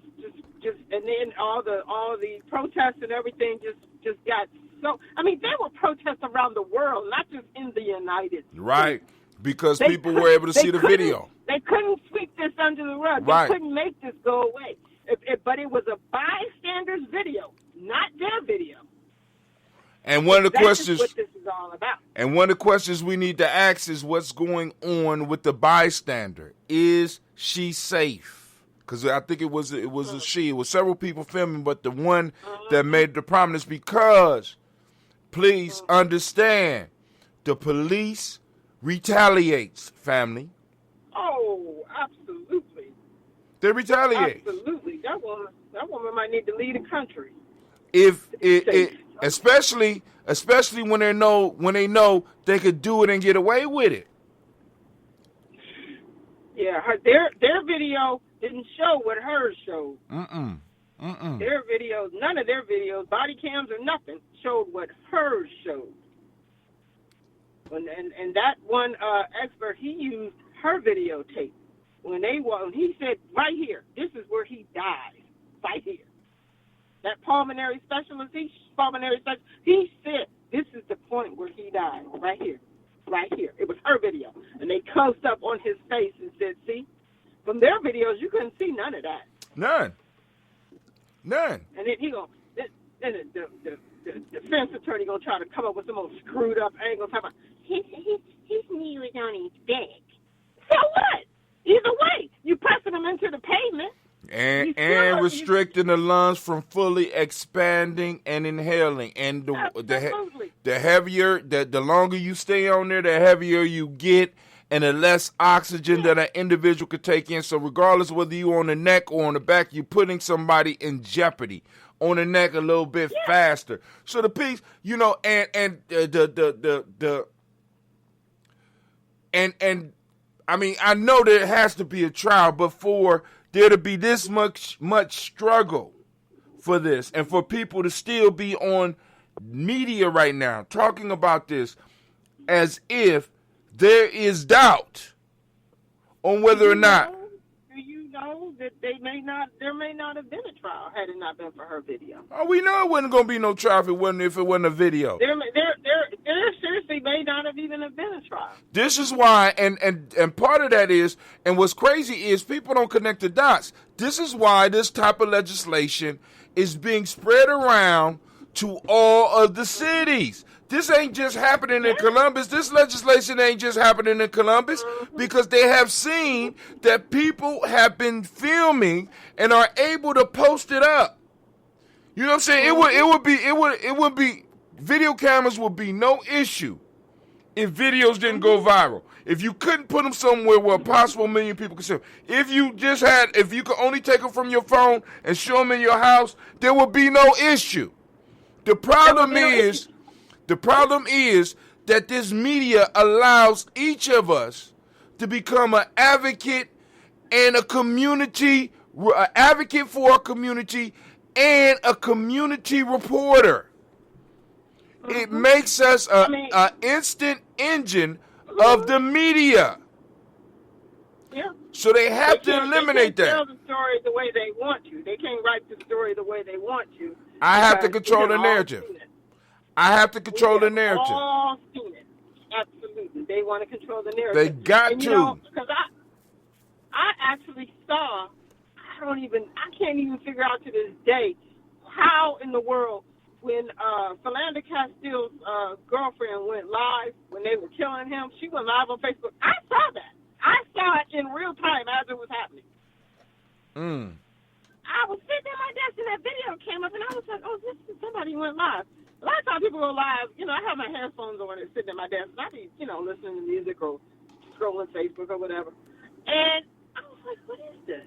and then all the protests and everything just got so. I mean, there were protests around the world, not just in the United States. Right, because people were able to see the video. They couldn't sweep this under the rug. Right. They couldn't make this go away. But it was a bystander's video, not their video. And one of the questions, what this is all about. And one of the questions we need to ask is what's going on with the bystander? Is she safe? Because I think it was a she. It was several people filming, but the one that made the prominence, because please understand, the police retaliates, family. Oh, absolutely. They retaliate. Absolutely. That woman might need to leave the country. Especially when they know they could do it and get away with it. Yeah, their video didn't show what hers showed. Their videos, none of their videos, body cams or nothing, showed what hers showed. And that one expert, he used her videotape when he said right here, this is where he died, right here. That pulmonary specialist, he said this is the point where he died, right here. It was her video. And they closed up on his face and said, see, from their videos, you couldn't see none of that. None. And then the defense attorney gonna try to come up with some old screwed up angle, talking about his knee was on his back. So what? Either way, you pressing him into the pavement. And restricting the lungs from fully expanding and inhaling. And the heavier, the longer you stay on there, the heavier you get, and the less oxygen that an individual could take in. So regardless of whether you're on the neck or on the back, you're putting somebody in jeopardy. On the neck a little bit faster. So the piece, and I mean, I know there has to be a trial, but for there to be this much struggle for this, and for people to still be on media right now talking about this as if there is doubt on whether or not. Do you know that there may not have been a trial had it not been for her video? Oh, we know it wasn't going to be no trial if it wasn't a video. There seriously may not have even been a trial. This is why, and part of that is, and what's crazy is people don't connect the dots. This is why this type of legislation is being spread around to all of the cities. This ain't just happening in Columbus. This legislation ain't just happening in Columbus because they have seen that people have been filming and are able to post it up. You know what I'm saying? It would be video cameras would be no issue if videos didn't go viral. If you couldn't put them somewhere where a possible million people could see them. If you could only take them from your phone and show them in your house, there would be no issue. The problem is that this media allows each of us to become an advocate and a community, an advocate for a community and a community reporter. It makes us an instant engine of the media. Yeah. So they have to eliminate that. They can't tell the story the way they want to. They can't write the story the way they want to. I have to control the narrative. I have to control the narrative. All seen it. Absolutely. They want to control the narrative. They got to. Because I actually saw, I can't even figure out to this day how in the world when Philando Castile's girlfriend went live when they were killing him, she went live on Facebook. I saw that. I saw it in real time as it was happening. I was sitting at my desk and that video came up, and I was like, oh, this is somebody went live. A lot of times people go live, I have my headphones on and sitting at my desk, and I be, listening to music or scrolling Facebook or whatever. And I was like, what is this?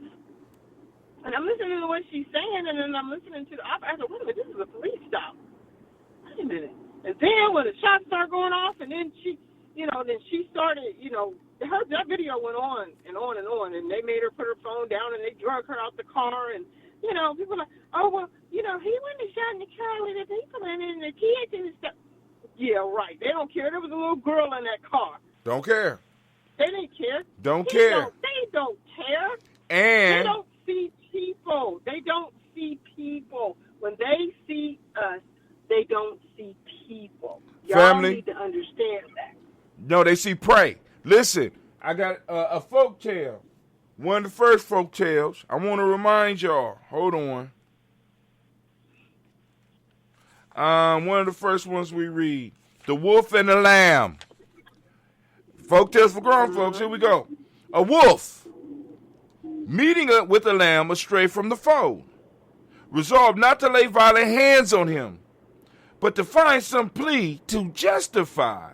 And I'm listening to what she's saying, and then I'm listening to the op. I said, wait a minute, this is a police stop. Wait a minute. And then when the shots started going off, and then she, then she started, that video went on and on and on, and they made her put her phone down, and they drug her out the car, and, people are like, oh, well, he went and shot in the car with the people in it, and the kids and stuff. Yeah, right. They don't care. There was a little girl in that car. Don't care. They didn't care. Don't care. They don't care. And they don't see people. They don't see people. When they see us, they don't see people. Y'all family need to understand that. No, they see prey. Listen, I got a folk tale. One of the first folk tales. I want to remind y'all. Hold on. One of the first ones we read. The Wolf and the Lamb. Folk tales for grown folks. Here we go. A wolf meeting up with a lamb astray from the fold, resolved not to lay violent hands on him, but to find some plea to justify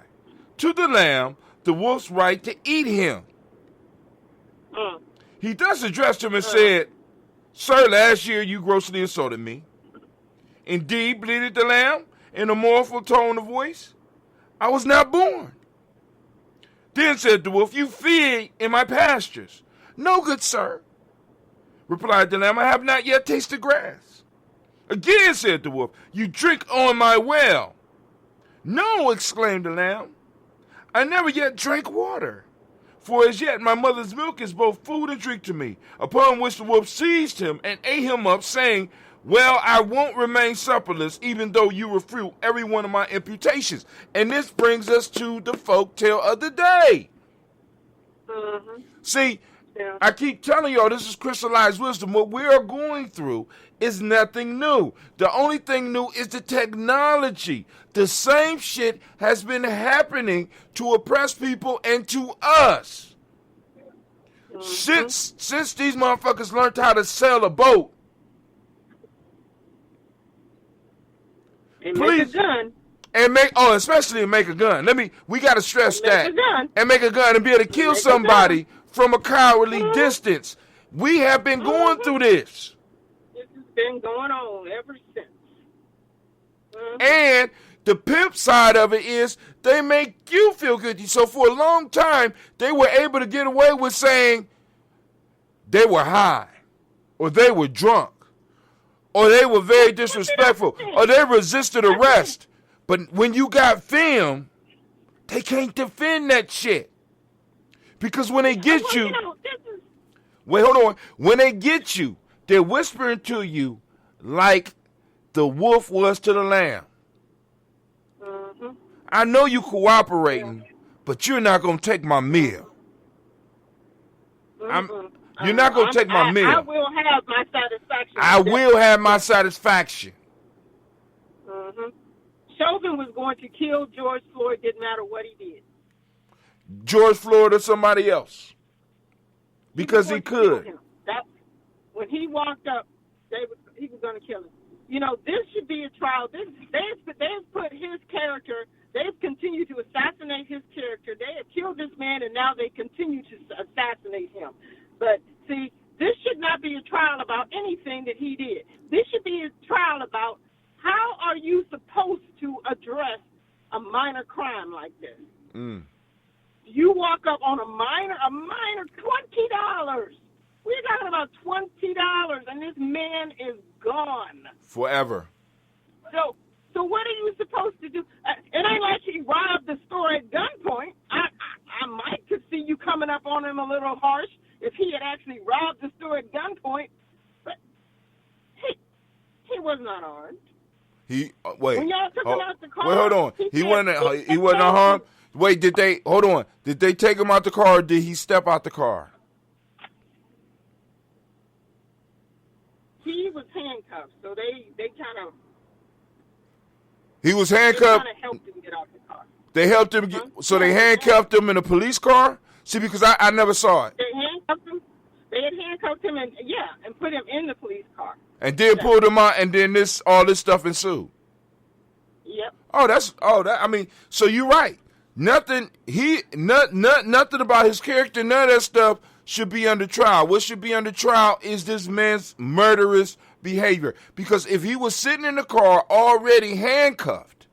to the lamb the wolf's right to eat him. He thus addressed him and said, Sir, last year you grossly assaulted me. Indeed, bleated the lamb in a mournful tone of voice, I was not born. Then said the wolf, you feed in my pastures. No, good sir, replied the lamb, I have not yet tasted grass. Again said the wolf, you drink on my well. No, exclaimed the lamb, I never yet drank water, for as yet my mother's milk is both food and drink to me. Upon which the wolf seized him and ate him up, saying, well, I won't remain supperless, even though you refute every one of my imputations. And this brings us to the folk tale of the day. See, I keep telling y'all this is crystallized wisdom. What we are going through is nothing new. The only thing new is the technology. The same shit has been happening to oppress people and to us. Since these motherfuckers learned how to sail a boat, and make a gun. And especially make a gun. We got to stress that. And make a gun and be able to kill Make somebody from a cowardly distance. We have been going through this. This has been going on ever since. And the pimp side of it is they make you feel good. So for a long time, they were able to get away with saying they were high or they were drunk, or they were very disrespectful, or they resisted arrest. But when you got film, they can't defend that shit. Because when they get you, wait, hold on. When they get you, they're whispering to you like the wolf was to the lamb. I know you cooperating, but you're not going to take my meal. You're not going to take my meal. I will have my satisfaction. I will have my satisfaction. Chauvin was going to kill George Floyd, didn't matter what he did. George Floyd or somebody else. Because he could. When he walked up, he was going to kill him. This should be a trial. They've put his character, they've continued to assassinate his character. They have killed this man, and now they continue to assassinate him. But, see, this should not be a trial about anything that he did. This should be a trial about how are you supposed to address a minor crime like this? You walk up on a minor, $20. We're talking about $20, and this man is gone. Forever. So what are you supposed to do? It ain't like he robbed the store at gunpoint. I might could see you coming up on him a little harsh if he had actually robbed the store at gunpoint, but he was not armed. When y'all took him out the car, wait, hold on. He wasn't unharmed. Wait, did they take him out the car, or did he step out the car? He was handcuffed, so they kind of. He was handcuffed. They kind of helped him get out the car. They helped him so they handcuffed him in a police car? See, because I never saw it. They handcuffed him. They had handcuffed him and put him in the police car. And then pulled him out, and then all this stuff ensued. Yep. So you're right. Nothing about his character, none of that stuff should be under trial. What should be under trial is this man's murderous behavior. Because if he was sitting in the car already handcuffed,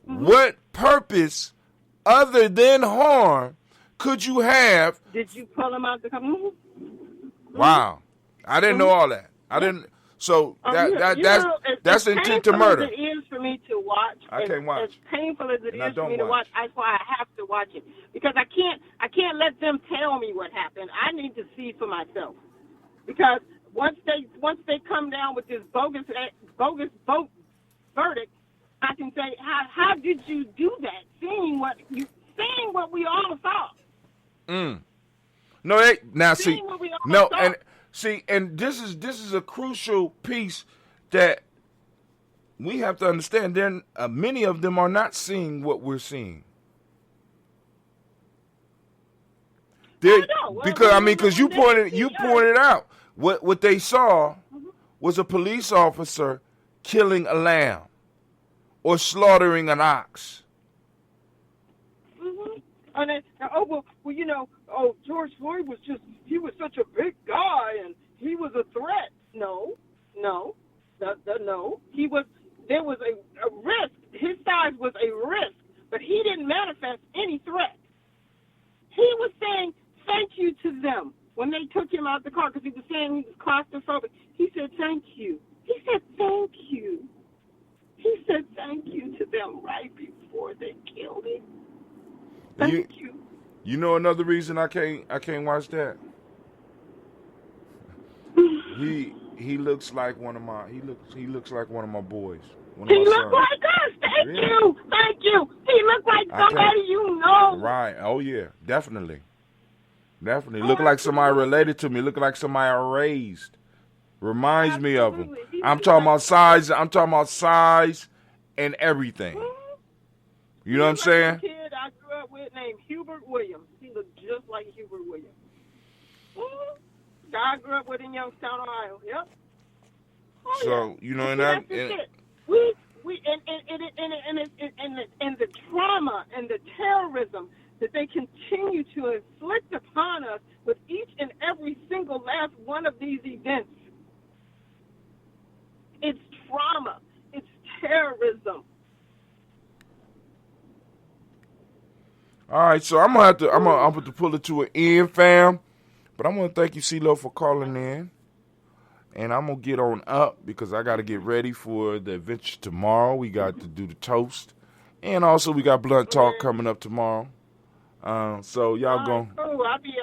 what purpose other than harm could you have? Did you pull him out the car? Wow. I didn't know all that. I didn't. So that's intent to murder. As it is for me to watch. I can't watch. As painful as it is for me to watch, that's why I have to watch it. Because I can't let them tell me what happened. I need to see for myself. Because once they come down with this bogus vote verdict, I can say, how did you do that? Seeing what we all saw. No, and this is a crucial piece that we have to understand. Then many of them are not seeing what we're seeing. Because you pointed out what they saw was a police officer killing a lamb or slaughtering an ox. And then, George Floyd he was such a big guy and he was a threat. No. There was a risk. His size was a risk, but he didn't manifest any threat. He was saying thank you to them when they took him out the car because he was saying he was claustrophobic. He said thank you. He said thank you. He said thank you to them right before they killed him. Thank you. You know another reason I can't watch that? He looks like one of my boys. He looked like us. Thank you. He looked like somebody you know. Right. Oh yeah. Definitely. Look like somebody related to me. Look like somebody I raised. Reminds me of him. I'm talking about size and everything. You know what I'm saying? Kid I grew up with named Hubert Williams. He looked just like Hubert Williams. I grew up with in Youngstown, Ohio. Yep. So and the trauma and the terrorism that they continue to inflict upon us with each and every single last one of these events. It's trauma. It's terrorism. All right, so I'm gonna have to pull it to an end, fam. But I'm gonna thank you, CeeLo, for calling in, and I'm gonna get on up because I got to get ready for the adventure tomorrow. We got to do the toast, and also we got Blunt Talk coming up tomorrow. So y'all go. Oh, I'll be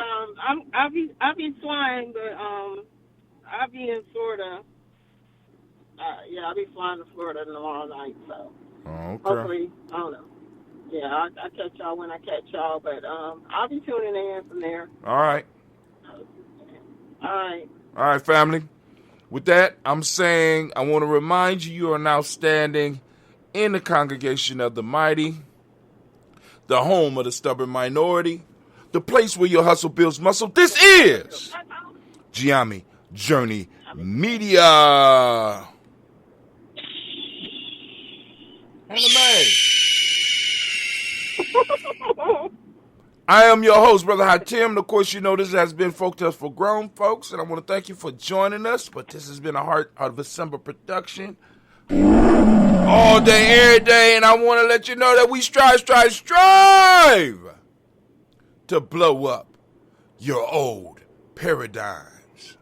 flying, but I'll be in Florida. I'll be flying to Florida tomorrow night. So hopefully, I don't know. Yeah, I'll catch y'all when I catch y'all, but I'll be tuning in from there. All right. All right, family. With that, I'm saying I want to remind you are now standing in the congregation of the mighty, the home of the stubborn minority, the place where your hustle builds muscle. This is Gye-Nyame Journey Media. Anime. I am your host, Brother Hatim. Of course, you know this has been Folk Tales for Grown Folks, and I want to thank you for joining us. But this has been a Heart of December production. All day, every day, and I want to let you know that we strive to blow up your old paradigms.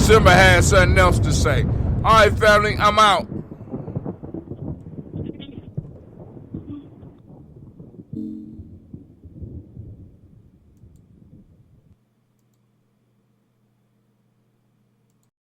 Simba has something else to say. All right, family, I'm out.